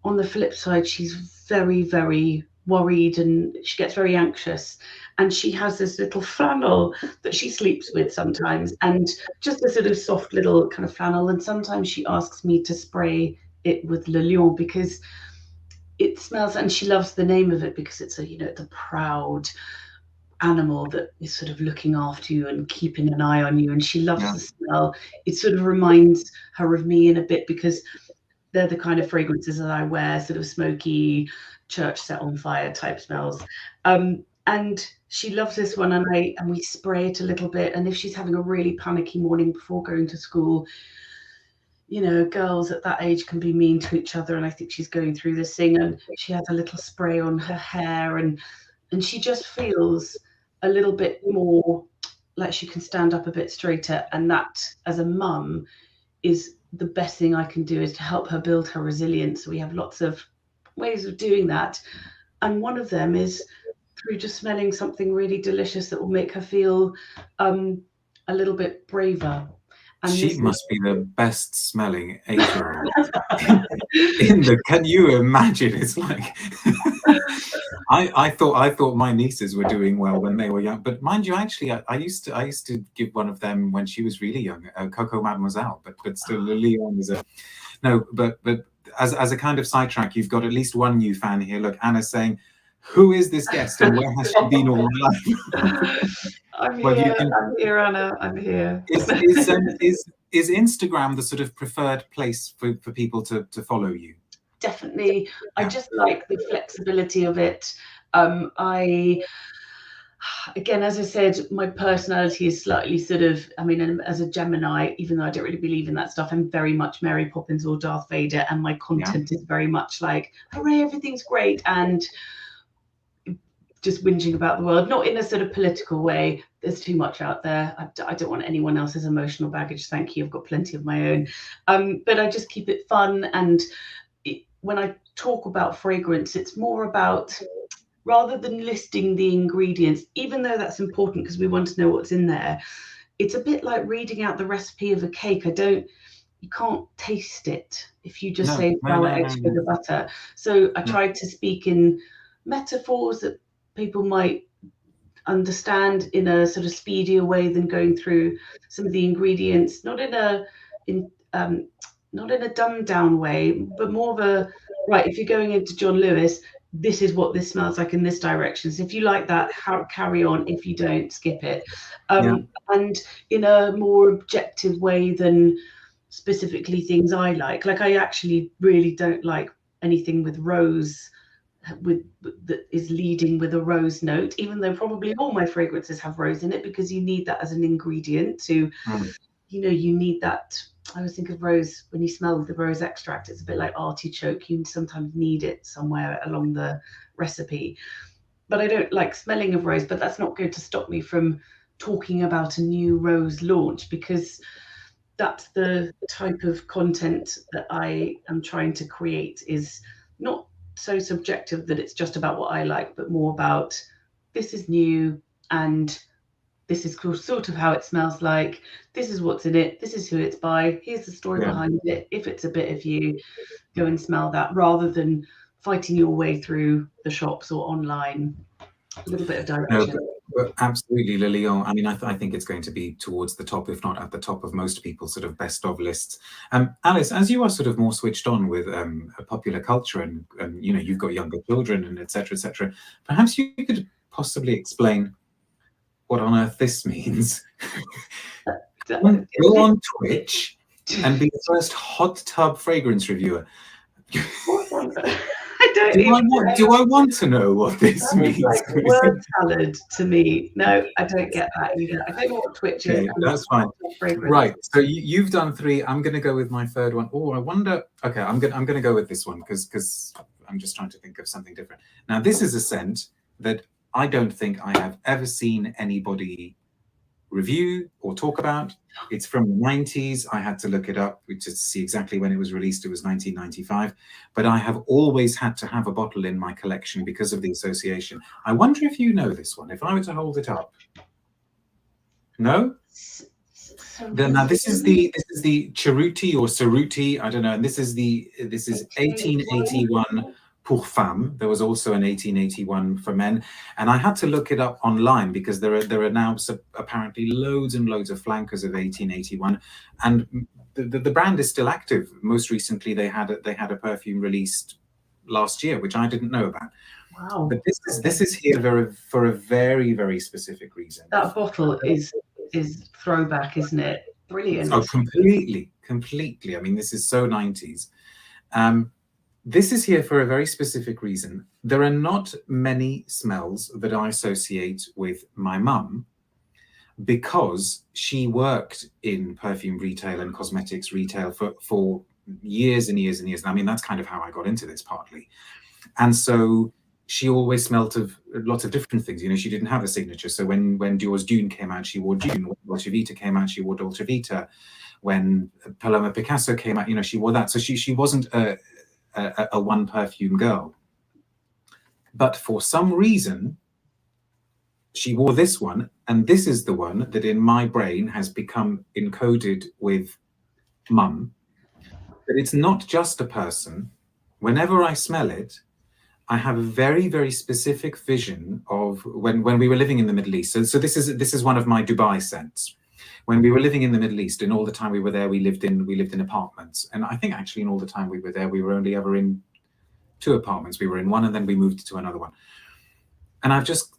[SPEAKER 2] on the flip side, she's very, very worried, and she gets very anxious. And she has this little flannel that she sleeps with sometimes, and just a sort of soft little kind of flannel. And sometimes she asks me to spray it with Le Lion because it smells, and she loves the name of it because it's a, it's a proud animal that is sort of looking after you and keeping an eye on you, and she loves the smell. It sort of reminds her of me in a bit because they're the kind of fragrances that I wear, sort of smoky, church set on fire type smells. And she loves this one, and we spray it a little bit. And if she's having a really panicky morning before going to school, girls at that age can be mean to each other, and I think she's going through this thing, and she has a little spray on her hair, and she just feels a little bit more like she can stand up a bit straighter. And that, as a mum, is the best thing I can do, is to help her build her resilience. So we have lots of ways of doing that, and one of them is through just smelling something really delicious that will make her feel a little bit braver. And
[SPEAKER 1] she must be the best smelling 8-year-old in the. Can you imagine? It's like I thought my nieces were doing well when they were young, but mind you, actually, I used to give one of them when she was really young, Coco Mademoiselle, but still Le Lion is a no. But as a kind of sidetrack, you've got at least one new fan here. Look, Anna's saying, "Who is this guest and where has she been all her life?"
[SPEAKER 2] I'm here, I'm here, Anna. I'm here.
[SPEAKER 1] Is Instagram the sort of preferred place for people to follow you?
[SPEAKER 2] Definitely. I just like the flexibility of it. Again, as I said, my personality is slightly sort of, as a Gemini, even though I don't really believe in that stuff, I'm very much Mary Poppins or Darth Vader, and my content is very much like, hooray, everything's great, and just whinging about the world, not in a sort of political way. There's too much out there. I don't want anyone else's emotional baggage. Thank you. I've got plenty of my own. But I just keep it fun. And when I talk about fragrance, it's more about, rather than listing the ingredients, even though that's important because we want to know what's in there, it's a bit like reading out the recipe of a cake. You can't taste it if you just say flour, eggs, sugar, butter. So I tried to speak in metaphors that people might understand in a sort of speedier way than going through some of the ingredients, not in a dumbed down way, but more of a, right, if you're going into John Lewis, this is what this smells like in this direction. So if you like that, carry on. If you don't, skip it. And in a more objective way than specifically things I like. Like, I actually really don't like anything with rose, that is leading with a rose note, even though probably all my fragrances have rose in it, because you need that as an ingredient to, you need that. I always think of rose, when you smell the rose extract, it's a bit like artichoke. You sometimes need it somewhere along the recipe. But I don't like smelling of rose, but that's not going to stop me from talking about a new rose launch, because that's the type of content that I am trying to create, is not so subjective that it's just about what I like, but more about, this is new, and this is sort of how it smells like, this is what's in it, this is who it's by, here's the story behind it. If it's a bit of you, go and smell that, rather than fighting your way through the shops or online. A little bit of direction.
[SPEAKER 1] No, but absolutely, Le Lion. I think it's going to be towards the top, if not at the top of most people's sort of best of lists. Alice, as you are sort of more switched on with popular culture, and you've got younger children, and etc., perhaps you could possibly explain what on earth this means. Go on Twitch and be the first hot tub fragrance reviewer. Do I want to know what this means?
[SPEAKER 2] Like word salad to me. No, I don't get that either. I don't know what Twitch is.
[SPEAKER 1] That's fine. Right. So you've done 3. I'm going to go with my 3rd one. Oh, I wonder. Okay, I'm going to go with this one because I'm just trying to think of something different. Now, this is a scent that I don't think I have ever seen anybody review or talk about. It's from the 90s. I had to look it up just to see exactly when it was released. It was 1995. But I have always had to have a bottle in my collection because of the association. I wonder if you know this one. If I were to hold it up. No? Now this is the Cerruti or Cerruti, I don't know, and this is 1881 pour Femme. There was also an 1881 for men, and I had to look it up online because there are now apparently loads and loads of flankers of 1881, and the brand is still active. Most recently, they had a perfume released last year, which I didn't know about.
[SPEAKER 2] Wow!
[SPEAKER 1] But this is here for a very, very specific reason.
[SPEAKER 2] That bottle is throwback, isn't it? Brilliant.
[SPEAKER 1] Oh, completely. I mean, this is so 90s. This is here for a very specific reason. There are not many smells that I associate with my mum because she worked in perfume retail and cosmetics retail for years and years and years. And I mean, that's kind of how I got into this partly. And so she always smelt of lots of different things. You know, she didn't have a signature. So when Dior's Dune came out, she wore Dune. When Dolce Vita came out, she wore Dolce Vita. When Paloma Picasso came out, you know, she wore that. So she wasn't a one perfume girl. But for some reason, she wore this one. And this is the one that in my brain has become encoded with mum. But it's not just a person. Whenever I smell it, I have a very, very specific vision of when we were living in the Middle East. So this is one of my Dubai scents. When we were living in the Middle East, and all the time we were there, we lived in apartments. And I think actually in all the time we were there, we were only ever in 2 apartments. We were in one and then we moved to another one. And I've just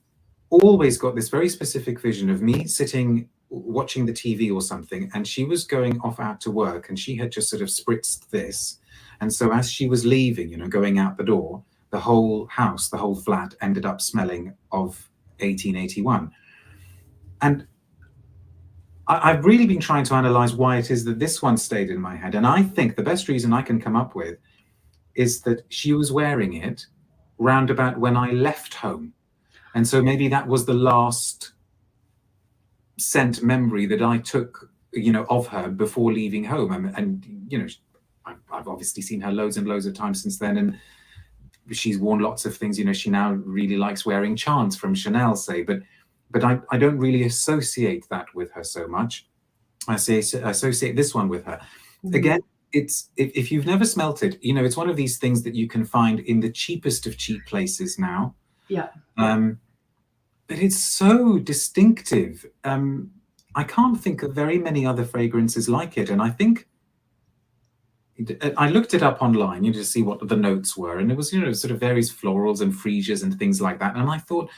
[SPEAKER 1] always got this very specific vision of me sitting watching the TV or something, and she was going off out to work, and she had just sort of spritzed this. And so as she was leaving, you know, going out the door, the whole house, the whole flat ended up smelling of 1881. And I've really been trying to analyze why it is that this one stayed in my head. And I think the best reason I can come up with is that she was wearing it round about when I left home. And so maybe that was the last scent memory that I took, you know, of her before leaving home. And you know, I've obviously seen her loads and loads of times since then. And she's worn lots of things. You know, she now really likes wearing Chance from Chanel, say, but I don't really associate that with her so much. I associate this one with her. Mm-hmm. Again, it's if you've never smelt it, you know, it's one of these things that you can find in the cheapest of cheap places now.
[SPEAKER 2] Yeah.
[SPEAKER 1] But it's so distinctive. I can't think of very many other fragrances like it, and I think I looked it up online, you know, to see what the notes were, and it was, you know, sort of various florals and freesias and things like that. And I thought,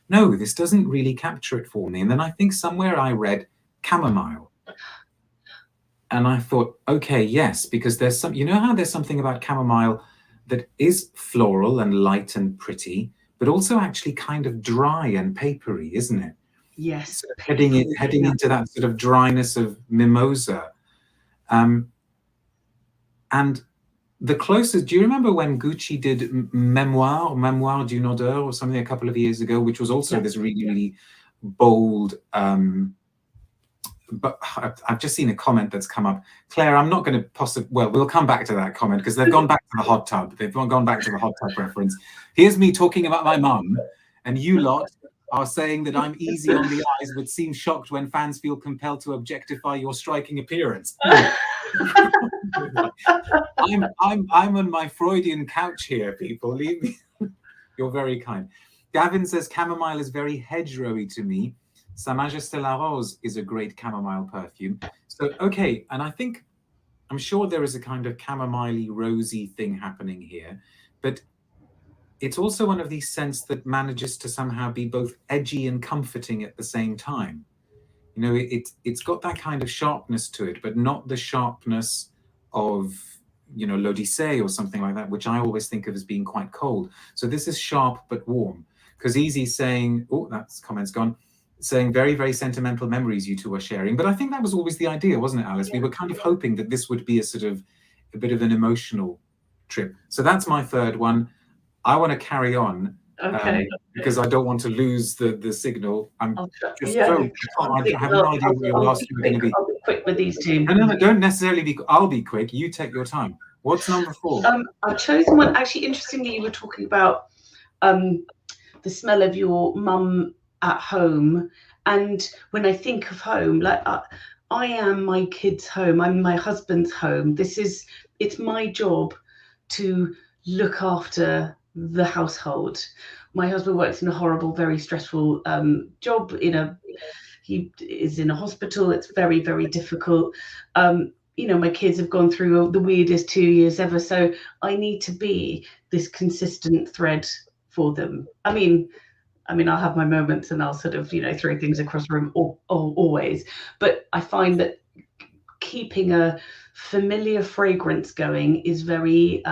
[SPEAKER 1] no, this doesn't really capture it for me. And then I think somewhere I read chamomile, and I thought, okay, yes, because there's some, you know, how there's something about chamomile that is floral and light and pretty, but also actually kind of dry and papery, isn't it?
[SPEAKER 2] Yes.
[SPEAKER 1] Sort of heading into that sort of dryness of mimosa. And the closest, do you remember when Gucci did Mémoire d'une odeur or something a couple of years ago, which was also this really, really bold, but I've just seen a comment that's come up. Claire, I'm not going to we'll come back to that comment because they've gone back to the hot tub. They've gone back to the hot tub reference. Here's me talking about my mum, and you lot are saying that I'm easy on the eyes, but seem shocked when fans feel compelled to objectify your striking appearance. I'm on my Freudian couch here, people. Leave me. You're very kind. Gavin says chamomile is very hedgerowy to me. Sa Majesté la Rose is a great chamomile perfume. So okay, and I'm sure there is a kind of chamomile-y, rosy thing happening here, but it's also one of these scents that manages to somehow be both edgy and comforting at the same time. You know, it's got that kind of sharpness to it, but not the sharpness of, you know, l'Odyssée or something like that, which I always think of as being quite cold. So this is sharp but warm. Because Easy's saying, oh, that's comment's gone, saying very, very sentimental memories you two are sharing. But I think that was always the idea, wasn't it, Alice? Yeah. We were kind of hoping that this would be a bit of an emotional trip. So that's my third one. I want to carry on
[SPEAKER 2] Okay.
[SPEAKER 1] Because I don't want to lose the signal. I'm just
[SPEAKER 2] yeah,
[SPEAKER 1] so I have no idea what your last two are going to be.
[SPEAKER 2] I'll be quick with these two.
[SPEAKER 1] No, don't necessarily be. I'll be quick. You take your time. What's number 4?
[SPEAKER 2] I've chosen one. Actually, interestingly, you were talking about the smell of your mum at home, and when I think of home, like I am my kids' home. I'm my husband's home. It's my job to look after the household. My husband works in a horrible, very stressful job. He is in a hospital. It's very, very difficult. My kids have gone through the weirdest 2 years ever. So I need to be this consistent thread for them. I mean, I'll have my moments and I'll sort of, throw things across the room always. But I find that keeping a familiar fragrance going is very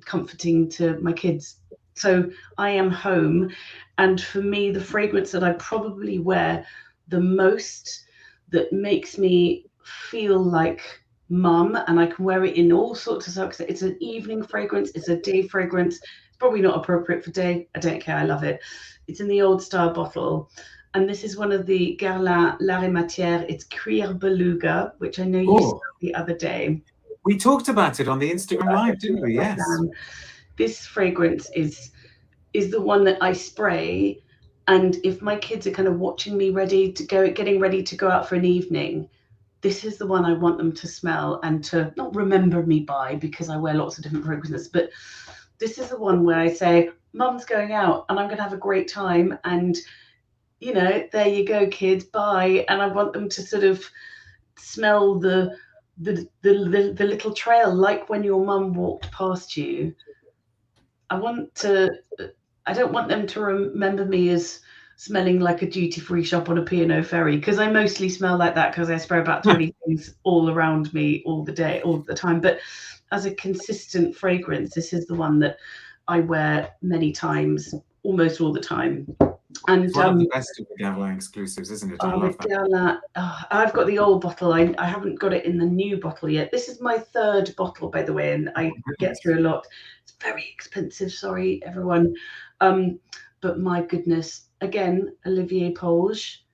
[SPEAKER 2] comforting to my kids. So I am home. And for me, the fragrance that I probably wear the most, that makes me feel like mum, and I can wear it in all sorts of stuff. It's an evening fragrance, it's a day fragrance. It's probably not appropriate for day. I don't care, I love it. It's in the old style bottle. And this is one of the Guerlain La Matière. It's Cuir Beluga, which I know you saw the other day.
[SPEAKER 1] We talked about it on the Instagram Live, didn't we? Yes.
[SPEAKER 2] This fragrance is the one that I spray. And if my kids are kind of watching me getting ready to go out for an evening, this is the one I want them to smell and to not remember me by, because I wear lots of different fragrances. But this is the one where I say, Mum's going out and I'm going to have a great time. And there you go, kids, bye. And I want them to sort of smell the little trail, like when your mum walked past you. I don't want them to remember me as smelling like a duty-free shop on a P&O ferry, because I mostly smell like that because I spray about 20 things all around me all the time. But as a consistent fragrance, this is the one that I wear many times, almost all the time. And
[SPEAKER 1] it's one of the best of the Guerlain exclusives, isn't it? I love that.
[SPEAKER 2] Guerlain, I've got the old bottle. I haven't got it in the new bottle yet. This is my 3rd bottle, by the way, and I get through a lot. It's very expensive, sorry, everyone. But my goodness, again, Olivier Polge.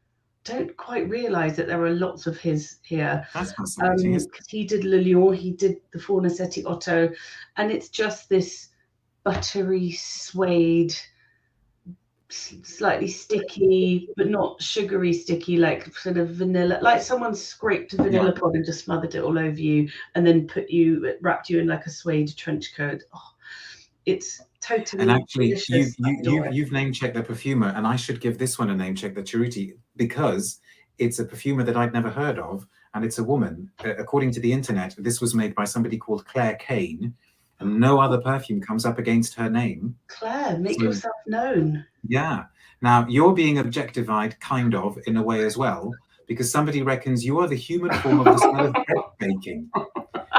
[SPEAKER 2] Don't quite realise that there are lots of his here.
[SPEAKER 1] That's fascinating.
[SPEAKER 2] He did Le Lion, he did the Fornasetti Otto, and it's just this buttery suede, slightly sticky, but not sugary sticky, like sort of vanilla, like someone scraped a vanilla pod and just smothered it all over you, and then wrapped you in like a suede trench coat. Oh, it's totally.
[SPEAKER 1] And actually, you've name checked the perfumer, and I should give this one a name check, the Cerruti, because it's a perfumer that I'd never heard of, and it's a woman. According to the internet, this was made by somebody called Claire Kane, and no other perfume comes up against her name.
[SPEAKER 2] Claire, make yourself known.
[SPEAKER 1] Yeah. Now, you're being objectified, kind of, in a way as well, because somebody reckons you are the human form of the smell of bread baking,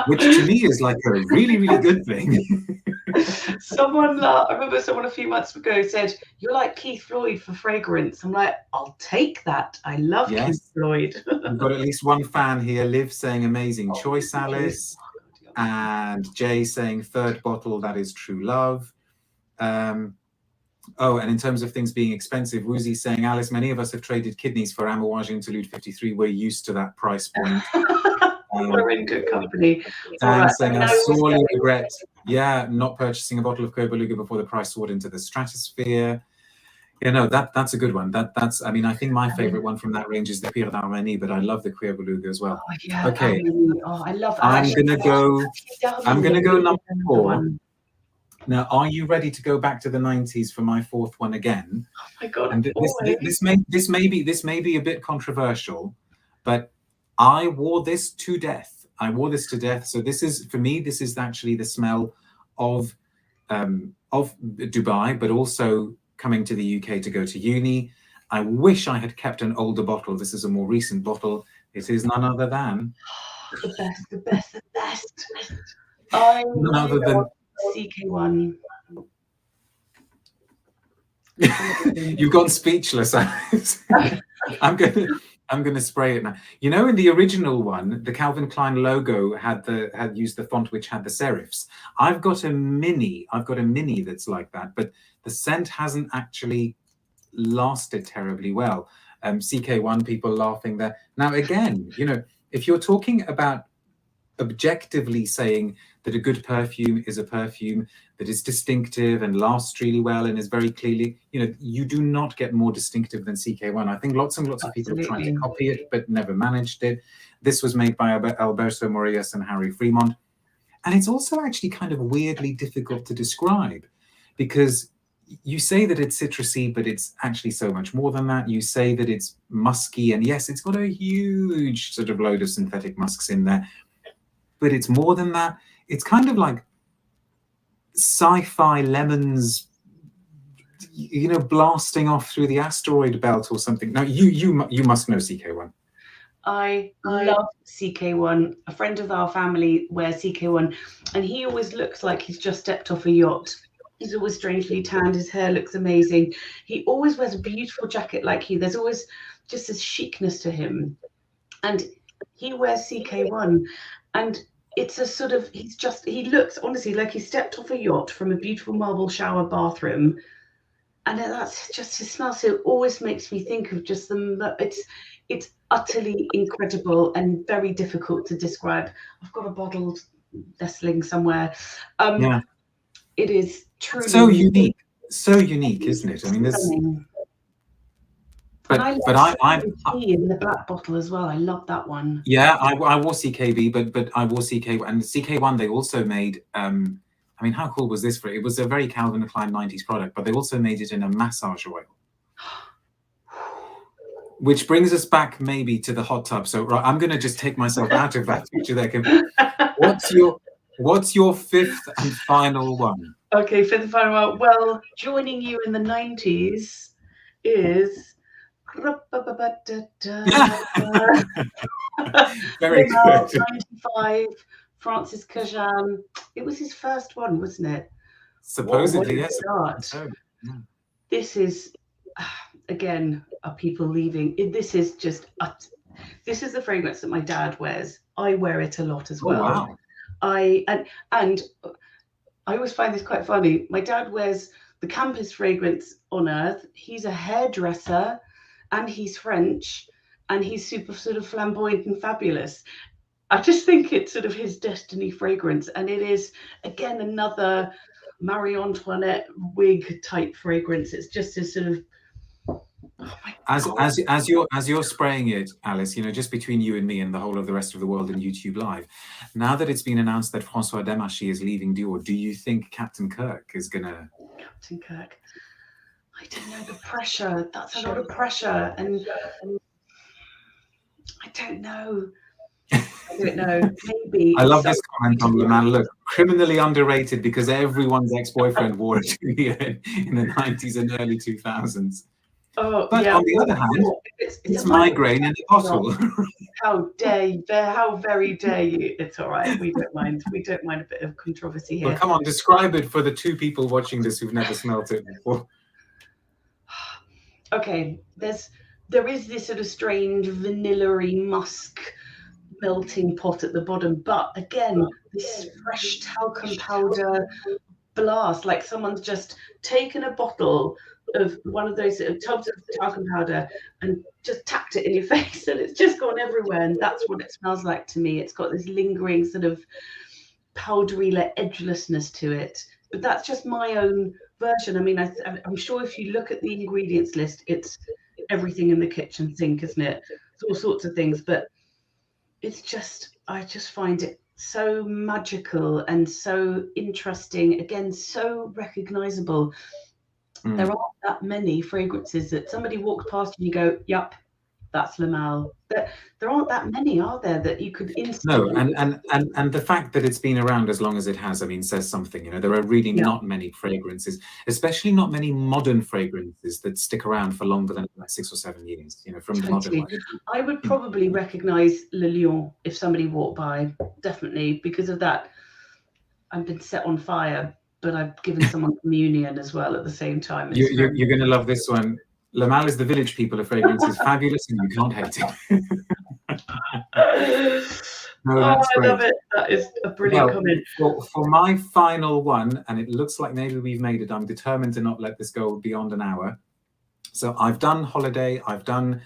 [SPEAKER 1] which to me is like a really, really good thing.
[SPEAKER 2] I remember someone a few months ago said, you're like Keith Floyd for fragrance. I'm like, I'll take that. I love Keith Floyd.
[SPEAKER 1] We've got at least one fan here, Liv saying amazing choice, Alice. And Jay saying 3rd bottle, that is true love. And in terms of things being expensive, Woozy saying, Alice, many of us have traded kidneys for Amouage Interlude 53. We're used to that price point.
[SPEAKER 2] We're in good company.
[SPEAKER 1] And saying, I sorely regret, not purchasing a bottle of Cuir Beluga before the price soared into the stratosphere. That's a good one. I think my favorite one from that range is the Cuir d'Armani, but I love the Cuir Beluga as well. Okay.
[SPEAKER 2] I love.
[SPEAKER 1] I'm gonna go number 4. Now, are you ready to go back to the 90s for my 4th one again?
[SPEAKER 2] Oh my God!
[SPEAKER 1] And this may be a bit controversial, but I wore this to death. So this is, for me, this is actually the smell of Dubai, but also coming to the UK to go to uni. I wish I had kept an older bottle. This is a more recent bottle. It is none other than
[SPEAKER 2] the best. None other than CK One.
[SPEAKER 1] You've gone speechless. I'm going to. I'm going to spray it now. You know, in the original one, the Calvin Klein logo had used the font which had the serifs. I've got a mini that's like that, but the scent hasn't actually lasted terribly well. CK One, people laughing there. Now, again, you know, if you're talking about objectively saying that a good perfume is a perfume that is distinctive and lasts really well and is very clearly, you know, you do not get more distinctive than CK One. I think lots and lots of people have tried to copy it, but never managed it. This was made by Alberto Morillas and Harry Fremont. And it's also actually kind of weirdly difficult to describe, because you say that it's citrusy, but it's actually so much more than that. You say that it's musky, and yes, it's got a huge sort of load of synthetic musks in there, but it's more than that. It's kind of like sci-fi lemons, you know, blasting off through the asteroid belt or something. Now, you must know CK One.
[SPEAKER 2] I love CK One. A friend of our family wears CK One, and he always looks like he's just stepped off a yacht. He's always strangely tanned. His hair looks amazing. He always wears a beautiful jacket like you. There's always just this chicness to him, and he wears CK One, and it's a sort of, he looks honestly like he stepped off a yacht from a beautiful marble shower bathroom, and that's just his smell. So it always makes me think of just it's utterly incredible and very difficult to describe. I've got a bottle nestling somewhere.
[SPEAKER 1] Yeah,
[SPEAKER 2] it is truly
[SPEAKER 1] so unique, isn't it? I mean, there's. But I
[SPEAKER 2] in the black bottle as well. I love that one.
[SPEAKER 1] Yeah, I wore CKB, but I wore CK, and CK One they also made. I mean, how cool was this? It was a very Calvin Klein 90s product, but they also made it in a massage oil. Which brings us back maybe to the hot tub. So right, I'm going to just take myself out of that picture there. What's your fifth and final one?
[SPEAKER 2] Okay, fifth and final one. Well, joining you in the 90s is.
[SPEAKER 1] Very good.
[SPEAKER 2] 95, Francis Cajan. It was his first one, wasn't it?
[SPEAKER 1] Supposedly, yes.
[SPEAKER 2] So, yeah. This is, again, are people leaving? This is just, this is the fragrance that my dad wears. I wear it a lot as well.
[SPEAKER 1] Wow.
[SPEAKER 2] And I always find this quite funny. My dad wears the campest fragrance on earth. He's a hairdresser, and he's French, and he's super sort of flamboyant and fabulous. I just think it's sort of his destiny fragrance, and it is, again, another Marie Antoinette wig type fragrance. It's just a sort of, oh my God.
[SPEAKER 1] As you're spraying it, Alice, you know, just between you and me and the whole of the rest of the world and YouTube Live, now that it's been announced that François Demachy is leaving Dior, do you think Captain Kirk is gonna?
[SPEAKER 2] Captain Kirk. I don't know, the pressure. That's a lot of pressure, and I don't know. Maybe.
[SPEAKER 1] I love this comment on the man. Look, criminally underrated because everyone's ex-boyfriend wore it in the 90s and early 2000s.
[SPEAKER 2] Oh,
[SPEAKER 1] but
[SPEAKER 2] yeah.
[SPEAKER 1] On the other hand, it's migraine in a bottle.
[SPEAKER 2] How dare you? How very dare you? It's all right. We don't mind. We don't mind a bit of controversy here.
[SPEAKER 1] Well, come on, describe it for the two people watching this who've never smelt it before.
[SPEAKER 2] Okay, there is this sort of strange vanilla-y musk melting pot at the bottom, but again, this fresh talcum powder blast, like someone's just taken a bottle of one of those tubs of talcum powder and just tapped it in your face, and it's just gone everywhere. And that's what it smells like to me. It's got this lingering sort of powdery, like edgelessness to it. But that's just my own version. I mean, I'm sure if you look at the ingredients list, it's everything in the kitchen sink, isn't it? It's all sorts of things, but it's just, I just find it so magical and so interesting. Again, so recognizable. There aren't that many fragrances that somebody walks past and you go, "Yup, that's Le Male." There aren't that many, are there, that you could instantly...
[SPEAKER 1] No, and the fact that it's been around as long as it has, I mean, says something. You know, there are really not many fragrances, especially not many modern fragrances that stick around for longer than like 6 or 7 years. You know, from the modern one.
[SPEAKER 2] I would probably recognize Le Lion if somebody walked by, definitely, because of that. I've been set on fire, but I've given someone communion as well at the same time.
[SPEAKER 1] You're going to love this one. Le Mal is the village people of fragrance is fabulous and you can't hate it. No, that's
[SPEAKER 2] I
[SPEAKER 1] great.
[SPEAKER 2] love it. That is a brilliant comment.
[SPEAKER 1] For my final one, and it looks like maybe we've made it, I'm determined to not let this go beyond an hour. So I've done holiday, I've done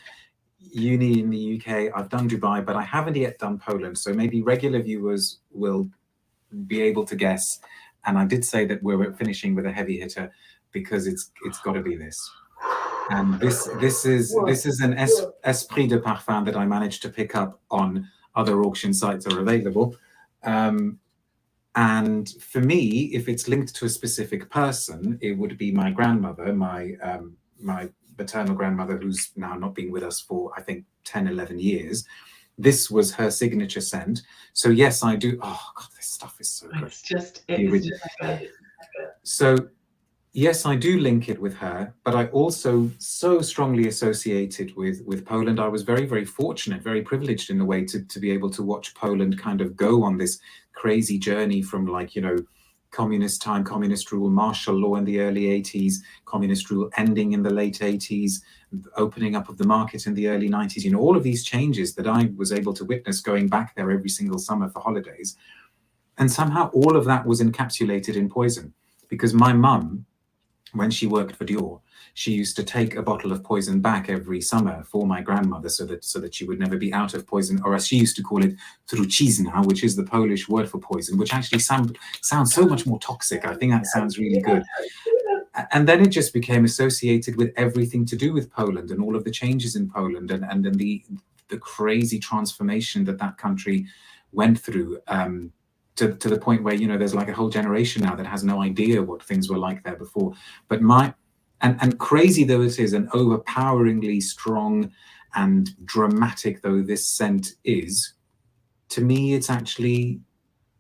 [SPEAKER 1] uni in the UK, I've done Dubai, but I haven't yet done Poland. So maybe regular viewers will be able to guess. And I did say that we're finishing with a heavy hitter because it's got to be this. And this is an Esprit de Parfum that I managed to pick up on other auction sites are available. And for me, if it's linked to a specific person, it would be my grandmother, my maternal grandmother, who's now not been with us for, I think, 10, 11 years. This was her signature scent. So yes, I do. Oh God, this stuff is so good.
[SPEAKER 2] It's just, it's
[SPEAKER 1] so yes, I do link it with her, but I also so strongly associate it with Poland. I was very, very fortunate, very privileged in a way to be able to watch Poland kind of go on this crazy journey from, like, you know, communist time, communist rule, martial law in the early 80s, communist rule ending in the late 80s, opening up of the market in the early 90s, you know, all of these changes that I was able to witness going back there every single summer for holidays. And somehow all of that was encapsulated in Poison, because my mum, when she worked for Dior, she used to take a bottle of Poison back every summer for my grandmother so that she would never be out of Poison, or as she used to call it, trucizna, which is the Polish word for poison, which actually sounds so much more toxic. I think that sounds really good. And then it just became associated with everything to do with Poland and all of the changes in Poland and then the crazy transformation that country went through, to the point where, you know, there's like a whole generation now that has no idea what things were like there before. But and crazy though it is, and overpoweringly strong and dramatic though this scent is, to me it's actually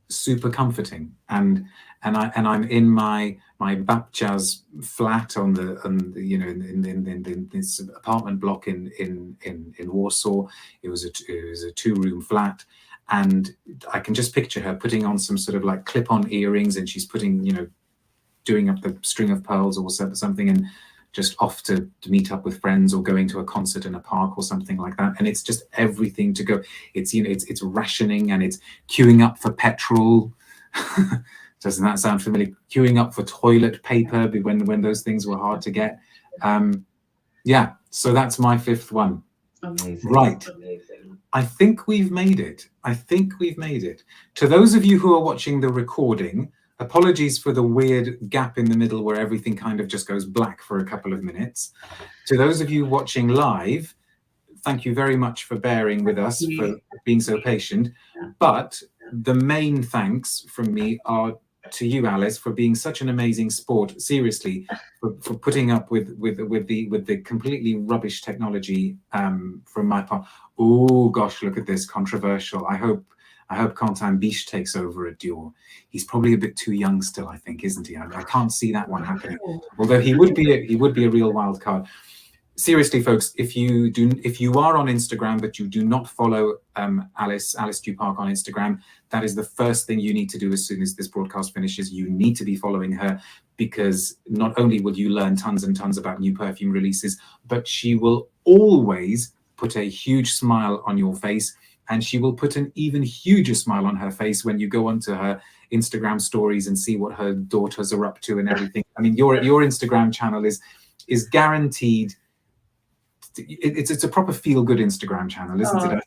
[SPEAKER 1] super comforting. And I'm in my babcia's flat on the you know, in this apartment block in Warsaw. It was a 2-room flat. And I can just picture her putting on some sort of like clip-on earrings, and she's putting, you know, doing up the string of pearls or something, and just off to meet up with friends or going to a concert in a park or something like that. And it's just everything to go. It's, you know, it's rationing, and it's queuing up for petrol. Doesn't that sound familiar? Queuing up for toilet paper when those things were hard to get. Yeah, so that's my 5th one.
[SPEAKER 2] Amazing.
[SPEAKER 1] Right.
[SPEAKER 2] Amazing.
[SPEAKER 1] I think we've made it. I think we've made it. To those of you who are watching the recording, apologies for the weird gap in the middle where everything kind of just goes black for a couple of minutes. To those of you watching live, thank you very much for bearing with us, for being so patient. But the main thanks from me are to you, Alice, for being such an amazing sport. Seriously, for putting up with the completely rubbish technology from my part. Oh gosh, look at this, controversial. I hope Quentin Biche takes over at Dior. He's probably a bit too young still, I think, isn't he? I can't see that one happening. Although he would be a real wild card. Seriously, folks, if you are on Instagram but you do not follow Alice Duparc on Instagram, that is the first thing you need to do as soon as this broadcast finishes. You need to be following her, because not only will you learn tons and tons about new perfume releases, but she will always put a huge smile on your face, and she will put an even huger smile on her face when you go onto her Instagram stories and see what her daughters are up to and everything. I mean, your Instagram channel is guaranteed. It's a proper feel-good Instagram channel, isn't it?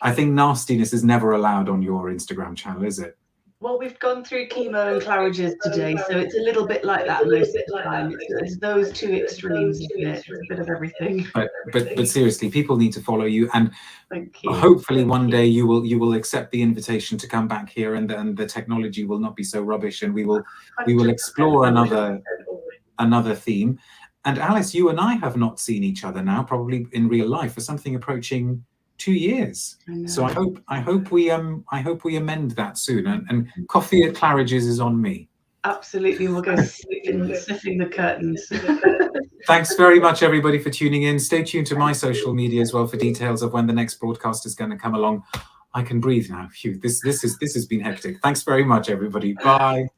[SPEAKER 1] I think nastiness is never allowed on your Instagram channel, is it?
[SPEAKER 2] Well, we've gone through chemo and Claridge's today, so it's a little bit like that most of the time. It's those two extremes, isn't it? It's a bit of everything.
[SPEAKER 1] But seriously, people need to follow you, and
[SPEAKER 2] Thank you.
[SPEAKER 1] Hopefully one day you will accept the invitation to come back here, and the technology will not be so rubbish, and we will explore another theme. And Alice, you and I have not seen each other now, probably in real life, for something approaching 2 years. So I hope we amend that soon. And coffee at Claridge's is on me.
[SPEAKER 2] Absolutely, we'll go sniffing the curtains.
[SPEAKER 1] Thanks very much, everybody, for tuning in. Stay tuned to my social media as well for details of when the next broadcast is going to come along. I can breathe now. Phew, this has been hectic. Thanks very much, everybody. Bye.